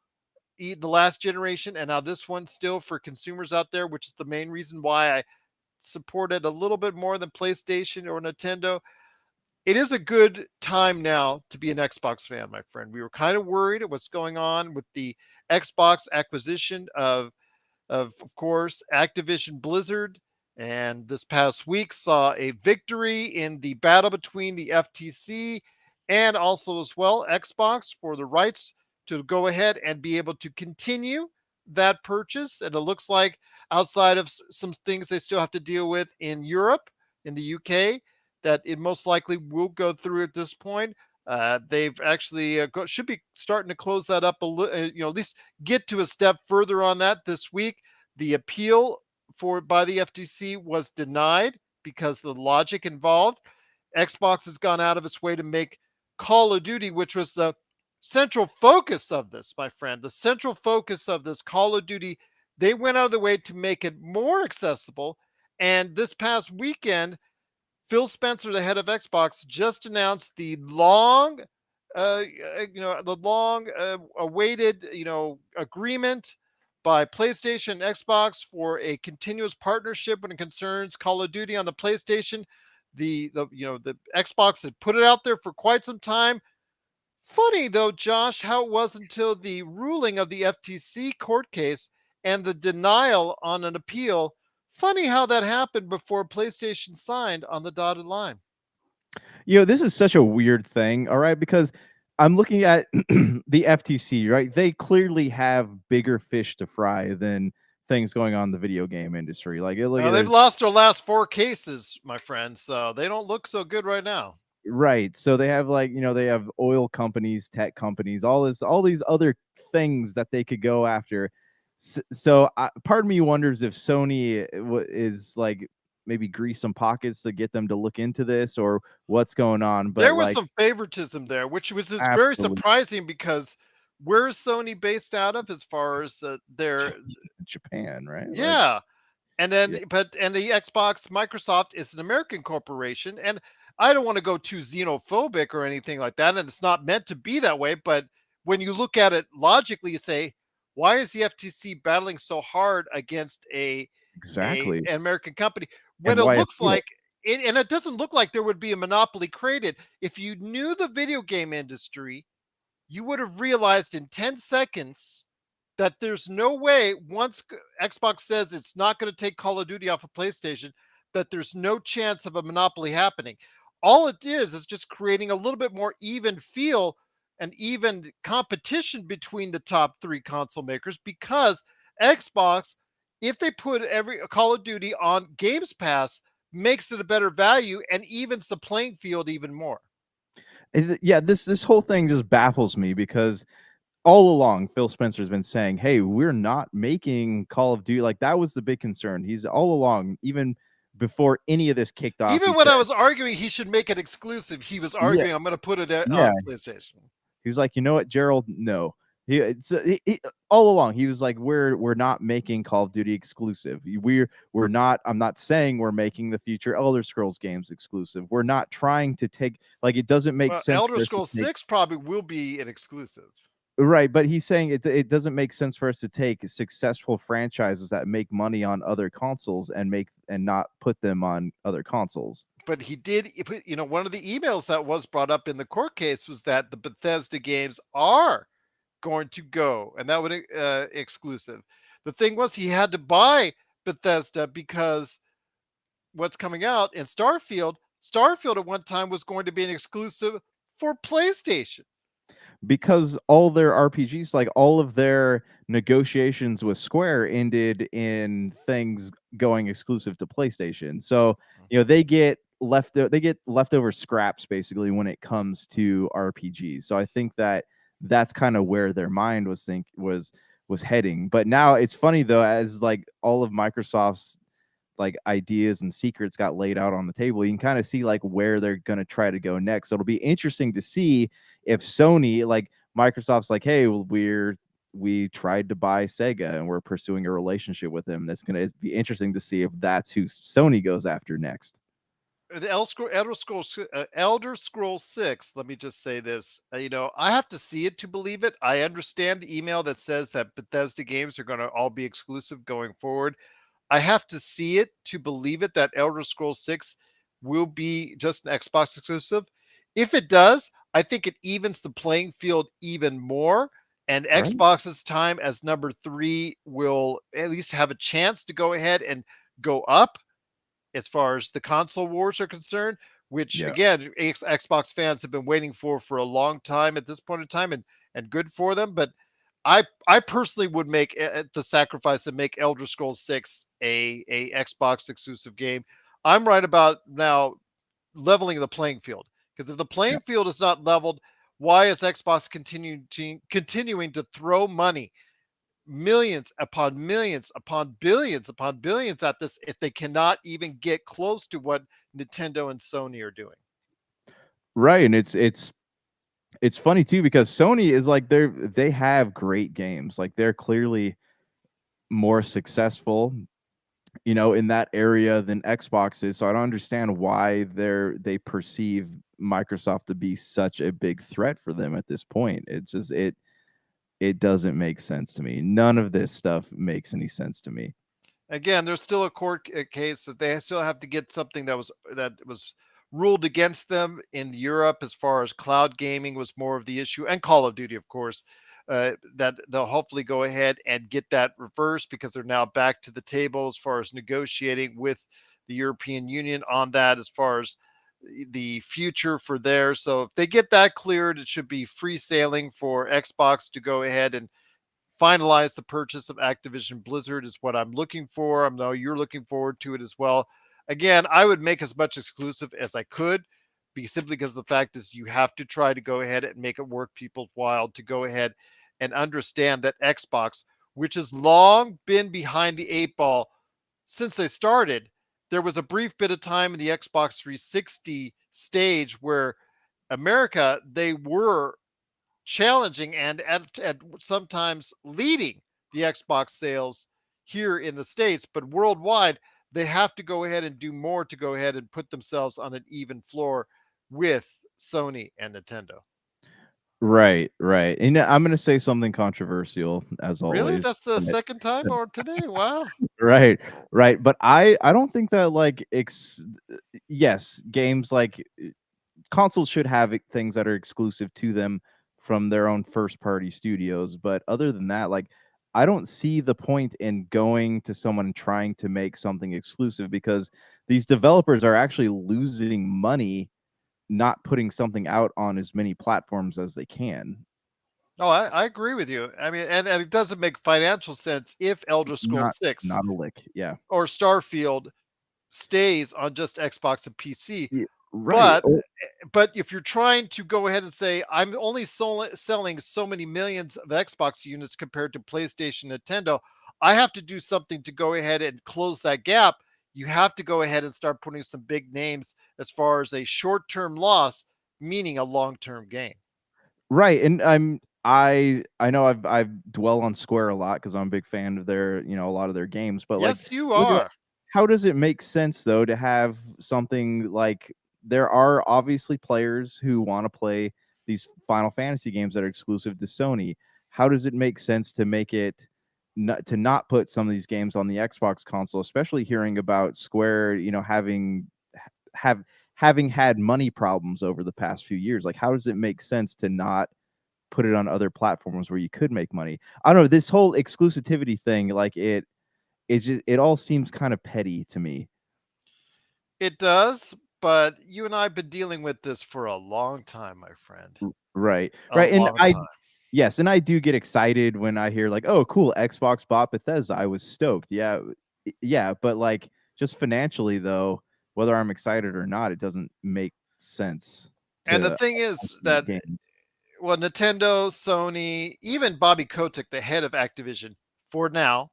the last generation and now this one still for consumers out there, which is the main reason why I supported a little bit more than PlayStation or Nintendo. It is a good time now to be an Xbox fan, my friend. We were kind of worried at what's going on with the Xbox acquisition of course, Activision Blizzard. And this past week saw a victory in the battle between the FTC and also as well Xbox for the rights to go ahead and be able to continue that purchase. And it looks like outside of some things they still have to deal with in Europe, in the UK, that it most likely will go through at this point. They've actually should be starting to close that up a little, at least get to a step further on that this week. The appeal for by the FTC was denied because the logic involved. Xbox has gone out of its way to make Call of Duty, which was the central focus of this, my friend, the central focus of this Call of Duty. They went out of the way to make it more accessible. And this past weekend, Phil Spencer, the head of Xbox, just announced the long awaited, agreement by PlayStation and Xbox for a continuous partnership when it concerns Call of Duty on the PlayStation. The Xbox had put it out there for quite some time. Funny though, Josh, how it was until the ruling of the FTC court case and the denial on an appeal. Funny how that happened before PlayStation signed on the dotted line. This is such a weird thing, all right? Because I'm looking at the FTC, right? They clearly have bigger fish to fry than things going on in the video game industry. Like, look at They've there's lost their last four cases, my friend, so they don't look so good right now. right. So they have like, they have oil companies, tech companies, all these other things that they could go after. So part of me wonders if Sony is like maybe grease some pockets to get them to look into this or what's going on. But There was like, some favoritism there, which was it's very absolutely surprising because where is Sony based out of as far as their Japan, right? Like, yeah. And then, yeah, and the Xbox, Microsoft is an American corporation, and I don't want to go too xenophobic or anything like that, and it's not meant to be that way. But when you look at it logically, you say, why is the FTC battling so hard against exactly. an American company when And it why looks appeal? like and it doesn't look like there would be a monopoly created if you knew the video game industry, you would have realized in 10 seconds that there's no way once Xbox says it's not going to take Call of Duty off of PlayStation, that there's no chance of a monopoly happening. All it is just creating a little bit more even feel and even competition between the top three console makers because Xbox, if they put every Call of Duty on Games Pass, makes it a better value and evens the playing field even more. Yeah, this whole thing just baffles me because all along Phil Spencer's been saying, "Hey, we're not making Call of Duty." Like that was the big concern. He's all along, even before any of this kicked off, he Even when said, I was arguing he should make it exclusive, he was "Yeah, arguing I'm going to put it yeah." on PlayStation. He's like, "You know what, Gerald? No." All along he was like, "We're not making Call of Duty exclusive. We're not. I'm not saying we're making the future Elder Scrolls games exclusive. We're not trying to take like it doesn't make Well, sense Elder for us to Scrolls take." 6 probably will be an exclusive. Right, but he's saying it doesn't make sense for us to take successful franchises that make money on other consoles and not put them on other consoles. But he did, one of the emails that was brought up in the court case was that the Bethesda games are going to go, and that would exclusive. The thing was, he had to buy Bethesda because what's coming out in Starfield at one time was going to be an exclusive for PlayStation. Because all their RPGs, like all of their negotiations with Square ended in things going exclusive to PlayStation. So, they get leftover scraps basically when it comes to RPGs. So I think that that's kind of where their mind was heading. But now it's funny though, as like all of Microsoft's like ideas and secrets got laid out on the table, you can kind of see like where they're going to try to go next. So it'll be interesting to see if Sony, like Microsoft's like, hey, we tried to buy Sega and we're pursuing a relationship with them. That's going to be interesting to see if that's who Sony goes after next. The Elder Scrolls 6, let me just say this. I have to see it to believe it. I understand the email that says that Bethesda games are going to all be exclusive going forward. I have to see it to believe it that Elder Scrolls 6 will be just an Xbox exclusive. If it does, I think it evens the playing field even more. And Right. Xbox's time as number three will at least have a chance to go ahead and go up as far as the console wars are concerned. which Yeah. again, Xbox fans have been waiting for a long time at this point in time, and good for them. But I personally would make the sacrifice and make Elder Scrolls 6 a Xbox exclusive game. I'm right about now leveling the playing field, because if the Yeah. playing field is not leveled, why is Xbox continuing to throw money, millions upon millions upon billions at this, if they cannot even get close to what Nintendo and Sony are doing? Right, and it's funny too because Sony is like they have great games. Like they're clearly more successful, in that area than Xbox is. So I don't understand why they perceive Microsoft to be such a big threat for them at this point. It doesn't make sense to me. None of this stuff makes any sense to me. Again, there's still a court case that they still have to get something that was ruled against them in Europe, as far as cloud gaming was more of the issue, and Call of Duty, of course. That they'll hopefully go ahead and get that reversed, because they're now back to the table as far as negotiating with the European Union on that, as far as the future for there. So if they get that cleared, it should be free sailing for Xbox to go ahead and finalize the purchase of Activision Blizzard, is what I'm looking for. I know you're looking forward to it as well. Again, I would make as much exclusive as I could, be simply because the fact is you have to try to go ahead and make it worth people's while to go ahead and understand that Xbox, which has long been behind the eight ball since they started, there was a brief bit of time in the Xbox 360 stage where America, they were challenging and at sometimes leading the Xbox sales here in the States, but worldwide, they have to go ahead and do more to go ahead and put themselves on an even floor with Sony and Nintendo. Right, right. And I'm gonna say something controversial as Really? always. That's the But second time or today? Wow. right, right. But I don't think that like yes, games like consoles should have things that are exclusive to them from their own first party studios. But other than that, like I don't see the point in going to someone and trying to make something exclusive because these developers are actually losing money not putting something out on as many platforms as they can. Oh, I agree with you. I mean, and it doesn't make financial sense if Elder Scrolls Not 6 not a lick. Yeah. or Starfield stays on just Xbox and PC. Yeah, right. But but if you're trying to go ahead and say I'm only selling so many millions of Xbox units compared to PlayStation, Nintendo, I have to do something to go ahead and close that gap. You have to go ahead and start putting some big names as far as a short-term loss, meaning a long-term gain. Right, and I know I've dwell on Square a lot because 'cause I'm a big fan of their, a lot of their games, but, like, Yes, you look at are. how does it make sense, though, to have something like there are obviously players who wanna play these Final Fantasy games that are exclusive to Sony. How does it make sense to make it not put some of these games on the Xbox console, especially hearing about Square, have having had money problems over the past few years? Like, how does it make sense to not put it on other platforms where you could make money? I don't know, this whole exclusivity thing, like, it all seems kind of petty to me. It does, but you and I have been dealing with this for a long time, my friend. Right, A right, and long time. yes, and I do get excited when I hear like, "Oh, cool, Xbox bought Bethesda." I was stoked. Yeah, yeah, but, like, just financially, though, whether I'm excited or not, it doesn't make sense And the to thing is also make that, games. well, Nintendo, Sony, even Bobby Kotick, the head of Activision, for now,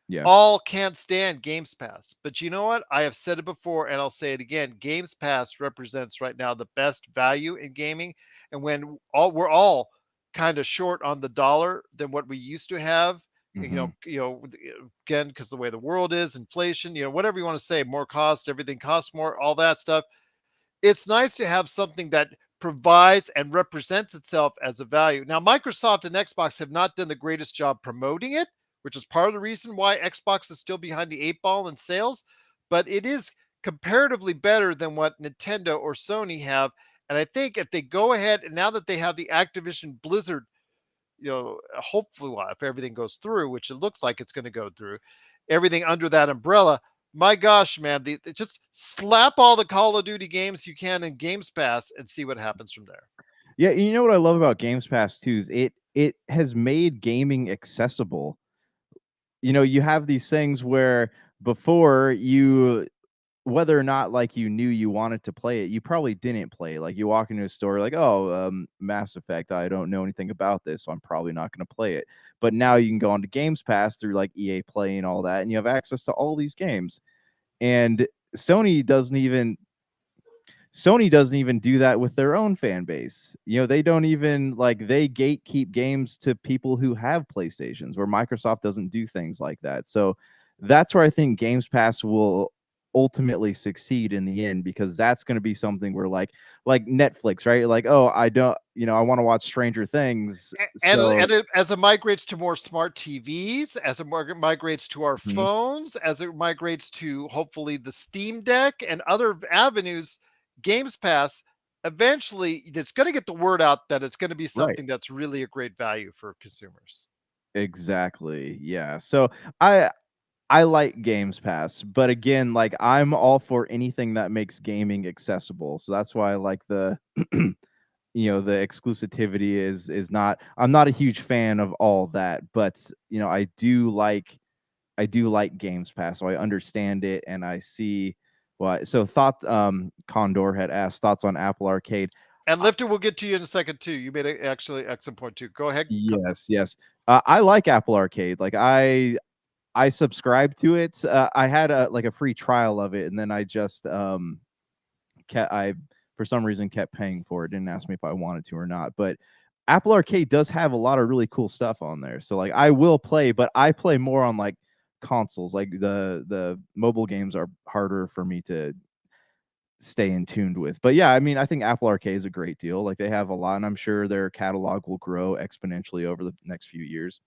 Yeah. all can't stand Games Pass. But you know what? I have said it before and I'll say it again. Games Pass represents right now the best value in gaming. And when we're all kind of short on the dollar than what we used to have, Mhm. again, because the way the world is, inflation, whatever you want to say, more cost, everything costs more, all that stuff. It's nice to have something that provides and represents itself as a value. Now, Microsoft and Xbox have not done the greatest job promoting it, which is part of the reason why Xbox is still behind the eight ball in sales, but it is comparatively better than what Nintendo or Sony have. And I think if they go ahead and now that they have the Activision Blizzard, hopefully, well, if everything goes through, which it looks like it's going to go through, everything under that umbrella, My gosh, man, just slap all the Call of Duty games you can in Games Pass and see what happens from there. Yeah, you know what I love about Games Pass too is it has made gaming accessible. You know, you have these things where before you, whether or not like you knew you wanted to play it, you probably didn't play it. Like you walk into a store, like, oh, Mass Effect, I don't know anything about this, so I'm probably not going to play it. But now you can go onto Games Pass through like EA Play and all that, and you have access to all these games. And Sony doesn't even Sony doesn't even do that with their own fan base. You know, they don't even like they gatekeep games to people who have PlayStations, where Microsoft doesn't do things like that. So that's where I think Games Pass will ultimately succeed in the end, because that's going to be something where like Netflix, right? Like, oh, I don't, you know, I want to watch Stranger Things. So As it migrates to more smart TVs, as it migrates to our mhm, phones, as it migrates to hopefully the Steam Deck and other avenues, Games Pass, eventually it's going to get the word out that it's going to be right. something that's really a great value for consumers. Exactly. Yeah. So I like Games Pass, but again, like I'm all for anything that makes gaming accessible. So that's why I like the you know, the exclusivity is not, I'm not a huge fan of all that, but you know, I do like Games Pass. So I understand it and I see why. So thought Condor had asked thoughts on Apple Arcade. And Uh, Lifter, we'll get to you in a second too. You made a, actually excellent point too. Go ahead. yes, yes. I like Apple Arcade. Like I subscribed to it. I had a like a free trial of it, and then I just I for some reason kept paying for it. Didn't ask me if I wanted to or not. But Apple Arcade does have a lot of really cool stuff on there. So like I will play, but I play more on like consoles. Like the mobile games are harder for me to stay in tuned with. But yeah, I mean, I think Apple Arcade is a great deal. Like they have a lot, and I'm sure their catalog will grow exponentially over the next few years.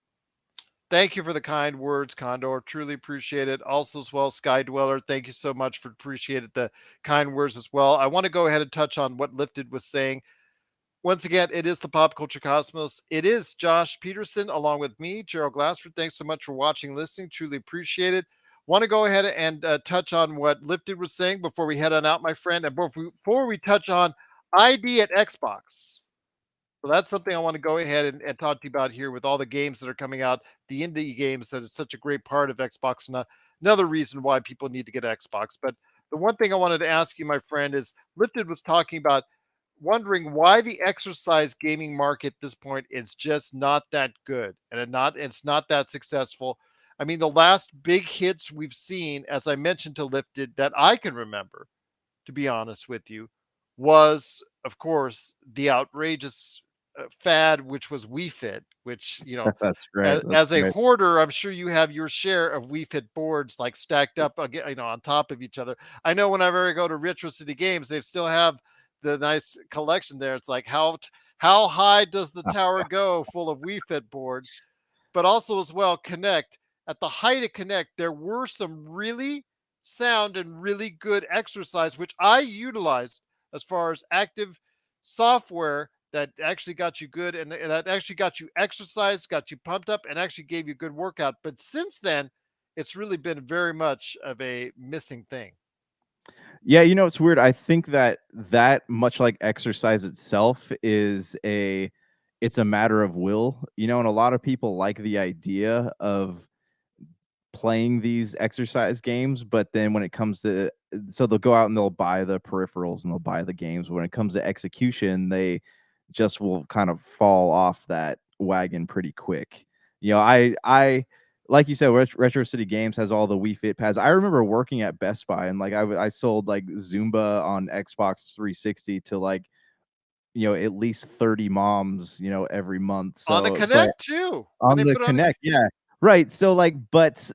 Thank you for the kind words, Condor. Truly appreciate it. Also, as well, Sky Dweller, thank you so much for appreciated the kind words as well. I want to go ahead and touch on what Lifted was saying. Once again, it is the Pop Culture Cosmos. It is Josh Peterson along with me, Gerald Glassford. Thanks so much for watching, listening. Truly appreciate it. Want to go ahead and touch on what Lifted was saying before we head on out, my friend, and before we touch on ID at Xbox. So that's something I want to go ahead and talk to you about here with all the games that are coming out, the indie games that is such a great part of Xbox, and another reason why people need to get Xbox. But the one thing I wanted to ask you, my friend, is Lifted was talking about wondering why the exercise gaming market at this point is just not that good and it's not that successful. I mean, the last big hits we've seen, as I mentioned to Lifted, that I can remember, to be honest with you, was of course the outrageous fad, which was Wii Fit, which That's right. as That's a right. hoarder, I'm sure you have your share of Wii Fit boards like stacked up again, on top of each other. I know whenever I go to Retro City Games, they still have the nice collection there. It's like how high does the tower go, full of Wii Fit boards, but also as well Connect. At the height of Connect, there were some really sound and really good exercise, which I utilized as far as active software that actually got you good and that actually got you exercise, got you pumped up, and actually gave you a good workout. But since then, it's really been very much of a missing thing. Yeah, you know, it's weird. I think that much like exercise itself is it's a matter of will, you know, and a lot of people like the idea of playing these exercise games, but then when it comes to, so they'll go out and they'll buy the peripherals and they'll buy the games. When it comes to execution, they just will kind of fall off that wagon pretty quick. You know, I like you said, Retro City Games has all the Wii Fit pads. I remember working at Best Buy and like I sold like Zumba on Xbox 360 to like, you know, at least 30 moms, you know, every month. On the So, but Connect too, when on they the put it on the Connect, yeah. Right, so, like but,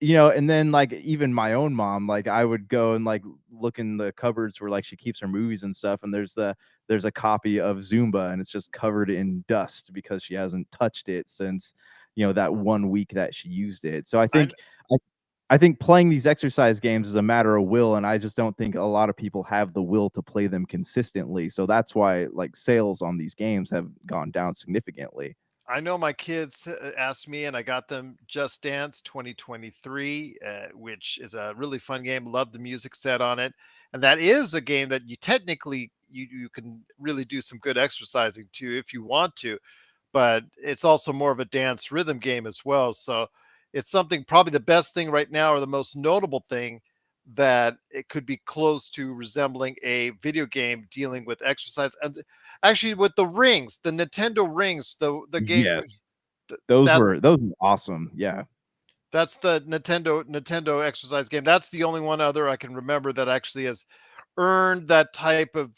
you know, and then, like, even my own mom, like, I would go and, like, look in the cupboards where, like, she keeps her movies and stuff, and there's a copy of Zumba, and it's just covered in dust because she hasn't touched it since, you know, that 1 week that she used it. So I I I think playing these exercise games is a matter of will, and I just don't think a lot of people have the will to play them consistently, so that's why, like, sales on these games have gone down significantly. I know my kids asked me, and I got them Just Dance 2023, which is a really fun game. Love the music set on it, and that is a game that you technically you can really do some good exercising to if you want to, but it's also more of a dance rhythm game as well. So it's something probably the best thing right now, or the most notable thing, that it could be close to resembling a video game dealing with exercise. And actually, with the rings, the Nintendo rings, the game Yes. Those that's were those were awesome. Yeah. the Nintendo exercise game. That's the only one other I can remember that actually has earned that type of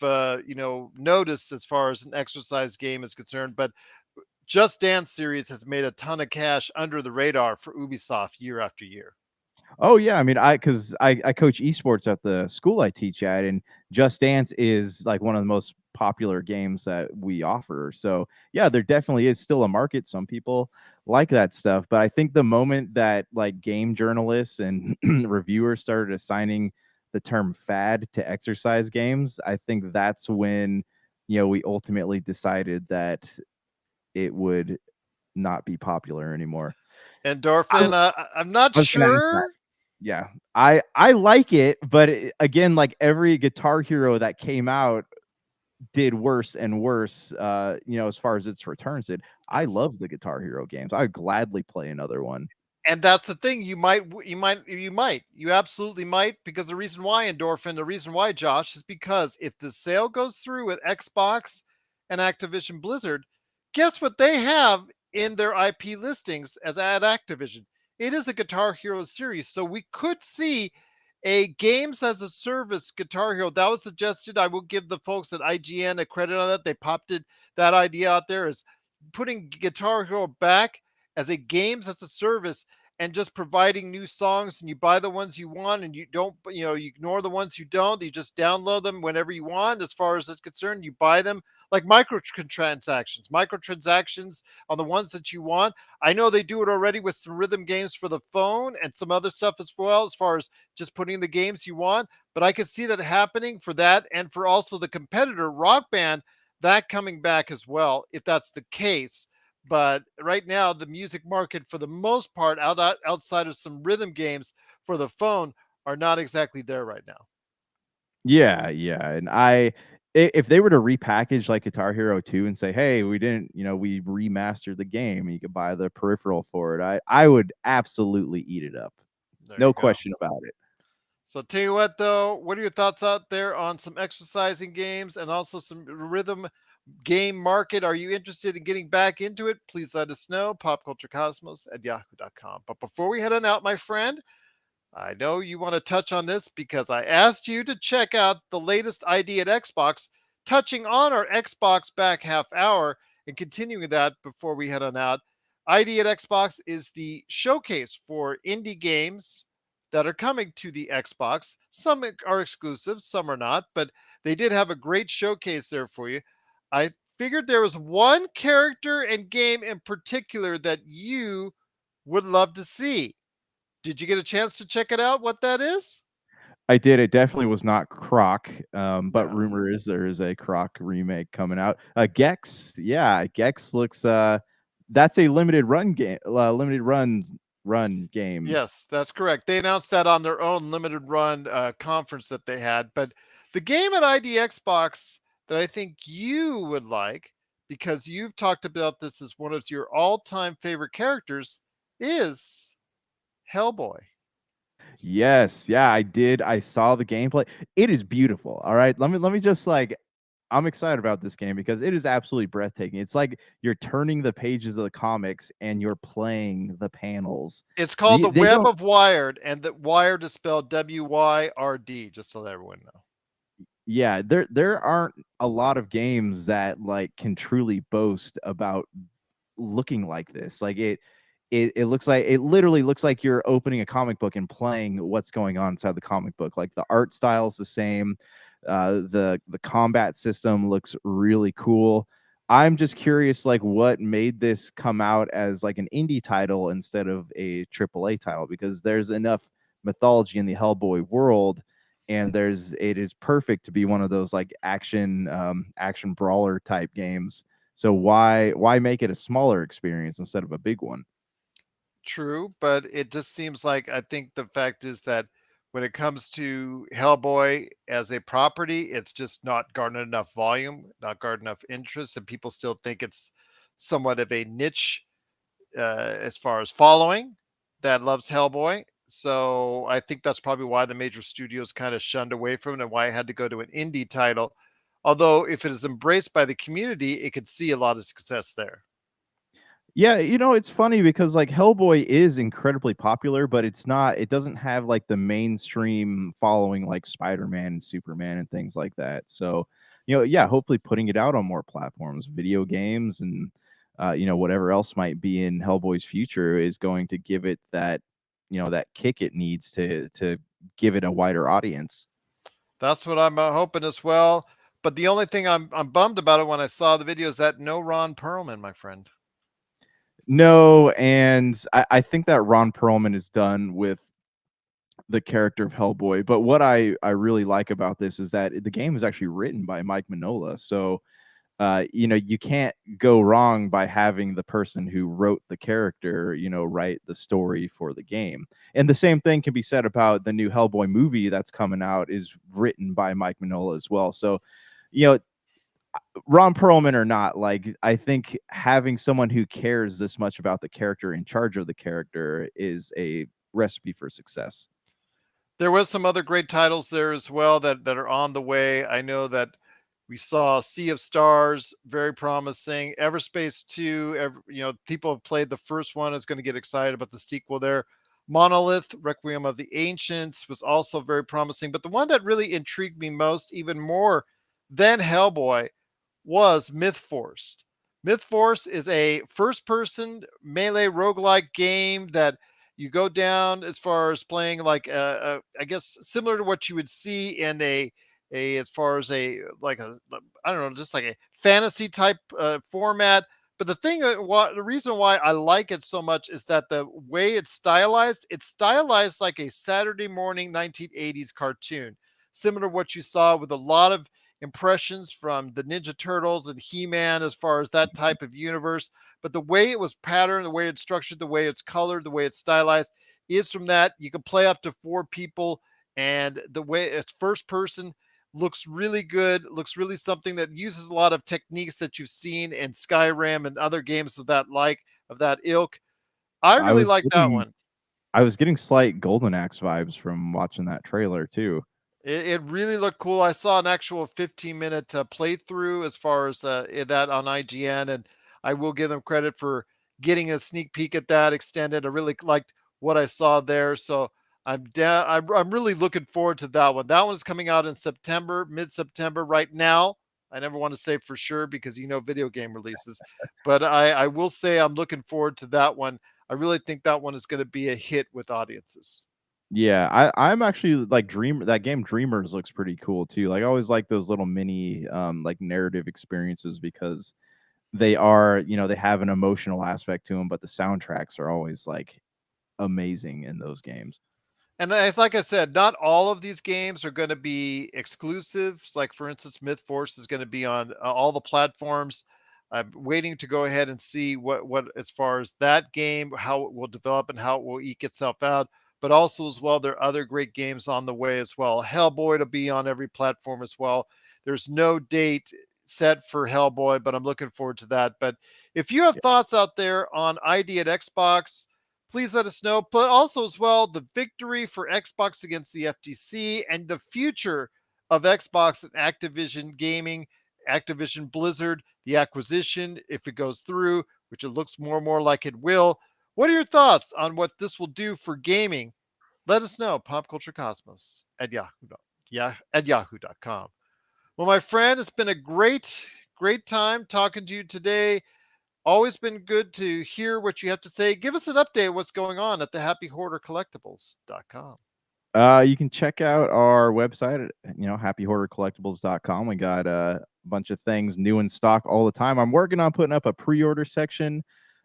notice as far as an exercise game is concerned. But Just Dance series has made a ton of cash under the radar for Ubisoft year after year. Oh yeah, I mean, because I coach esports at the school I teach at, and Just Dance is like one of the most popular games that we offer. So yeah, there definitely is still a market. Some people like that stuff, but I think the moment that like game journalists and reviewers started assigning the term fad to exercise games, I think that's when we ultimately decided that it would not be popular anymore. I, Endorphin, I'm not I was gonna ask that. sure. Yeah. I like it, but again, like every Guitar Hero that came out did worse and worse, as far as its returns did. I Yes. love the Guitar Hero games. I'd gladly play another one. And that's the thing. You absolutely might, because the reason why, Endorphin, the reason why, Josh, is because if the sale goes through with Xbox and Activision Blizzard, guess what they have in their IP listings as at Activision? It is a Guitar Hero series. So we could see a games as a service Guitar Hero. That was suggested. I will give the folks at IGN a credit on that. They popped that idea out there, is putting Guitar Hero back as a games as a service, and just providing new songs, and you buy the ones you want, and you don't, you ignore the ones you don't. You just download them whenever you want. As far as it's concerned, you buy them like microtransactions on the ones that you want. I know they do it already with some rhythm games for the phone and some other stuff as well, as far as just putting the games you want. But I could see that happening for that, and for also the competitor Rock Band, that coming back as well, if that's the case. But right now, the music market, for the most part, outside of some rhythm games for the phone, are not exactly there right now. Yeah, yeah, and if they were to repackage like Guitar Hero 2 and say, "Hey, we didn't, we remastered the game and you could buy the peripheral for it," I would absolutely eat it up. There No you go. question about it. So tell you what, though, what are your thoughts out there on some exercising games and also some rhythm game market? Are you interested in getting back into it? Please let us know. Popculturecosmos@yahoo.com. But before we head on out, my friend, I know you want to touch on this because I asked you to check out the latest ID at Xbox, touching on our Xbox back half hour and continuing that before we head on out. ID at Xbox is the showcase for indie games that are coming to the Xbox. Some are exclusive, some are not, but they did have a great showcase there for you. I figured there was one character and game in particular that you would love to see. Did you get a chance to check it out, what that is? I did. It definitely was not Croc, but No. rumor is there is a Croc remake coming out. Gex, yeah, Gex looks. That's a limited run game. Yes, that's correct. They announced that on their own limited run conference that they had. But the game at ID Xbox that I think you would like, because you've talked about this as one of your all-time favorite characters, is Hellboy. Yes, yeah, I did. I saw the gameplay. It is beautiful. All right, let me just like. I'm excited about this game because it is absolutely breathtaking. It's like you're turning the pages of the comics and you're playing the panels. It's called The They Web don't. of Wired, and the Wired is spelled Wyrd, just so that everyone know. Yeah, there aren't a lot of games that like can truly boast about looking like this. Like it looks like it literally looks like you're opening a comic book and playing what's going on inside the comic book. Like the art style is the same. The combat system looks really cool. I'm just curious, like, what made this come out as like an indie title instead of a AAA title? Because there's enough mythology in the Hellboy world, and it is perfect to be one of those like action brawler type games. So why make it a smaller experience instead of a big one? True, but it just seems like I think the fact is that when it comes to Hellboy as a property, it's just not garnered enough volume, not garnered enough interest, and people still think it's somewhat of a niche as far as following that loves Hellboy. So I think that's probably why the major studios kind of shunned away from it and why it had to go to an indie title. Although if it is embraced by the community, it could see a lot of success there. Yeah, it's funny because like Hellboy is incredibly popular, but it doesn't have like the mainstream following like Spider-Man and Superman and things like that. So, yeah, hopefully putting it out on more platforms, video games and whatever else might be in Hellboy's future is going to give it that kick it needs to give it a wider audience. That's what I'm hoping as well. But the only thing I'm bummed about it when I saw the video is that no Ron Perlman, my friend. No, and I think that Ron Perlman is done with the character of Hellboy. But what I really like about this is that the game is actually written by Mike Mignola. So you can't go wrong by having the person who wrote the character, write the story for the game. And the same thing can be said about the new Hellboy movie that's coming out is written by Mike Mignola as well. So, you know, Ron Perlman or not, like I think having someone who cares this much about the character in charge of the character is a recipe for success. There was some other great titles there as well that are on the way. I know that we saw Sea of Stars, very promising. Everspace 2, people have played the first one, is going to get excited about the sequel there. Monolith, Requiem of the Ancients was also very promising. But the one that really intrigued me most, even more than Hellboy, was Myth Force. Myth Force is a first person melee roguelike game that you go down as far as playing like I guess similar to what you would see in a as far as a like a I don't know, just like a fantasy type format. But the thing, the reason why I like it so much is that the way it's stylized like a Saturday morning 1980s cartoon, similar to what you saw with a lot of impressions from the Ninja Turtles and He-Man as far as that type of universe. But the way it was patterned, the way it's structured, the way it's colored, the way it's stylized is from that. You can play up to 4 people, and the way it's first person looks really good, looks really something that uses a lot of techniques that you've seen in Skyrim and other games of that ilk. I I really was like that getting one. I was getting slight Golden Axe vibes from watching that trailer too. It really looked cool. I saw an actual 15-minute playthrough as far as that on IGN, and I will give them credit for getting a sneak peek at that extended. I really liked what I saw there, so I'm down. I'm really looking forward to that one. That one's coming out in September, mid-September. Right now, I never want to say for sure because video game releases, but I will say I'm looking forward to that one. I really think that one is going to be a hit with audiences. Yeah, I'm actually like that game Dreamers looks pretty cool too. Like I always like those little mini like narrative experiences because they have an emotional aspect to them, but the soundtracks are always like amazing in those games. And it's like I said, not all of these games are going to be exclusives. Like for instance, Myth Force is going to be on all the platforms. I'm waiting to go ahead and see what as far as that game, how it will develop and how it will eke itself out. But also as well, there are other great games on the way as well. Hellboy to be on every platform as well. There's no date set for Hellboy, but I'm looking forward to that. But if you have Yeah. thoughts out there on ID at Xbox, please let us know. But also, as well, the victory for Xbox against the FTC and the future of Xbox and Activision Gaming, Activision Blizzard, the acquisition, if it goes through, which it looks more and more like it will. What are your thoughts on what this will do for gaming? Let us know. Pop Culture Cosmos at Yahoo. Yeah, at yahoo.com. Well, my friend, it's been a great time talking to you today. Always been good to hear what you have to say. Give us an update of what's going on at the Happy Hoarder Collectibles.com. You can check out our website at happyhoardercollectibles.com. We got a bunch of things new in stock all the time. I'm working on putting up a pre-order section,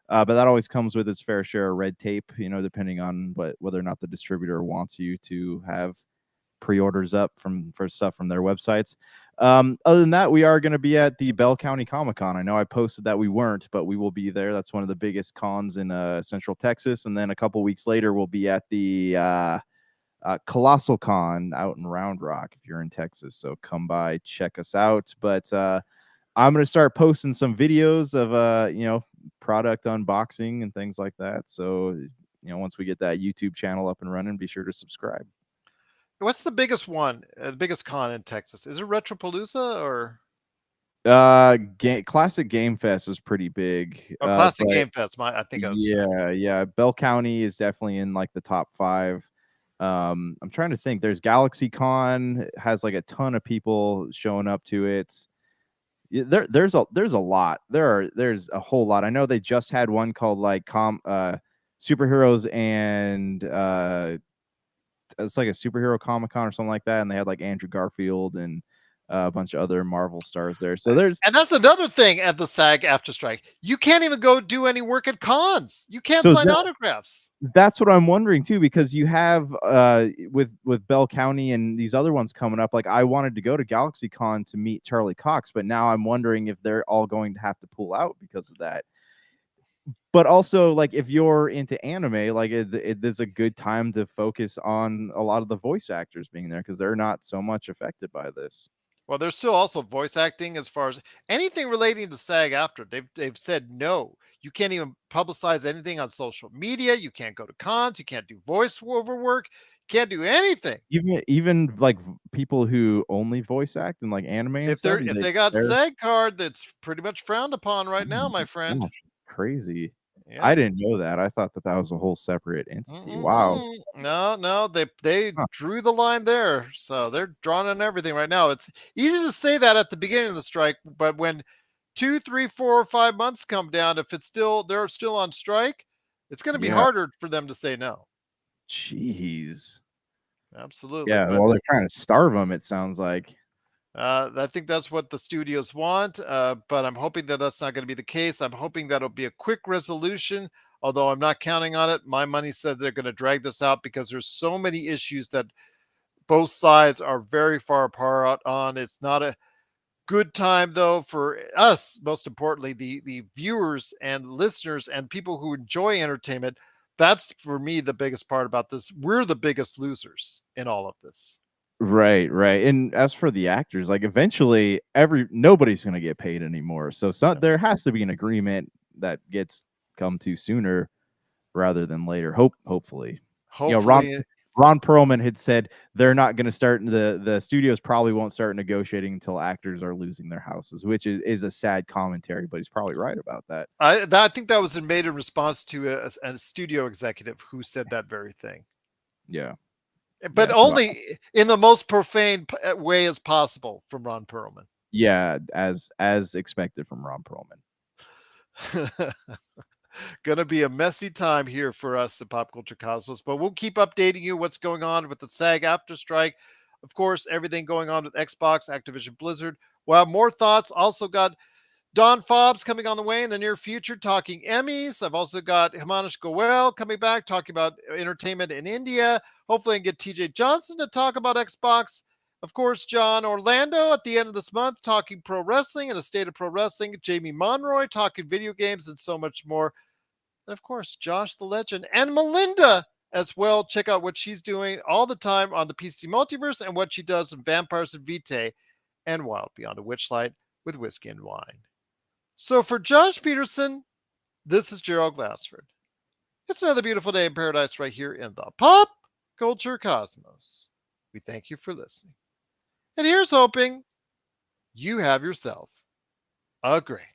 but that always comes with its fair share of red tape, depending on whether or not the distributor wants you to have pre-orders up for stuff from their websites. Other than that, we are going to be at the Bell County Comic Con. I know I posted that we weren't, but we will be there. That's one of the biggest cons in Central Texas. And then a couple weeks later, we'll be at the Colossal Con out in Round Rock if you're in Texas. So come by, check us out. But I'm going to start posting some videos of, product unboxing and things like that. So, once we get that YouTube channel up and running, be sure to subscribe. What's the biggest one, the biggest con in Texas? Is it Retropalooza or Classic Game Fest is pretty big. Classic But Game Fest? I think I was right. yeah, Bell County is definitely in like the top 5. I'm trying to think. There's Galaxy Con has like a ton of people showing up to it. There's a lot. There's a whole lot. I know they just had one called like superheroes and it's like a superhero Comic Con or something like that, and they had like Andrew Garfield and a bunch of other Marvel stars there. So there's And that's another thing at the SAG after strike. You can't even go do any work at cons. You can't so sign that, autographs. that's what I'm wondering too, because you have with Bell County and these other ones coming up. Like I wanted to go to Galaxy Con to meet Charlie Cox, but now I'm wondering if they're all going to have to pull out because of that. But also, like if you're into anime, like it is a good time to focus on a lot of the voice actors being there because they're not so much affected by this. Well, there's still also voice acting as far as anything relating to SAG after. They've said no. You can't even publicize anything on social media. You can't go to cons. You can't do voiceover work. You can't do anything. Even like people who only voice act in like anime and stuff, If they got a they're SAG card, that's pretty much frowned upon right now, oh my my friend. gosh, crazy. I Yep. didn't know that. I thought that was a whole separate entity. Wow. Mm-mm-mm. No, no, they Huh. drew the line there, so they're drawing on everything right now. It's easy to say that at the beginning of the strike, but when 2, 3, 4, 5 months come down, if it's still they're still on strike, it's going to be Yeah. harder for them to say no. Jeez. Absolutely, Yeah. but Well, they're trying to starve them. It sounds like. I think that's what the studios want. But I'm hoping that that's not going to be the case. I'm hoping that'll be a quick resolution. Although I'm not counting on it. My money said they're going to drag this out because there's so many issues that both sides are very far apart on. It's not a good time though for us, most importantly, the viewers and listeners and people who enjoy entertainment. That's for me the biggest part about this. We're the biggest losers in all of this. Right, right. And as for the actors, like eventually nobody's gonna get paid anymore. So Yep. there has to be an agreement that gets come to sooner rather than later. Hopefully. You know, Hopefully, Ron Perlman had said they're not gonna start the studios probably won't start negotiating until actors are losing their houses, which is a sad commentary, but he's probably right about that. I think that was made in response to a studio executive who said that very thing, Yeah. but Yeah. So only in the most profane way as possible from Ron Perlman. yeah, as expected from Ron Perlman. Gonna be a messy time here for us at Pop Culture Cosmos, but we'll keep updating you what's going on with the SAG after strike. Of course, everything going on with Xbox, Activision Blizzard. We'll have more thoughts. Also got Don Fobbs coming on the way in the near future talking Emmys. I've also got Himanish Goel coming back talking about entertainment in India. Hopefully I can get TJ Johnson to talk about Xbox. Of course, John Orlando at the end of this month talking pro wrestling and the state of pro wrestling. Jamie Monroy talking video games and so much more. And of course, Josh the Legend and Melinda as well. Check out what she's doing all the time on the PC Multiverse and what she does in Vampires and Vitae and Wild Beyond the Witchlight with Whiskey and Wine. So for Josh Peterson, this is Gerald Glassford. It's another beautiful day in paradise right here in the Pop Culture Cosmos. We thank you for listening. And here's hoping you have yourself a great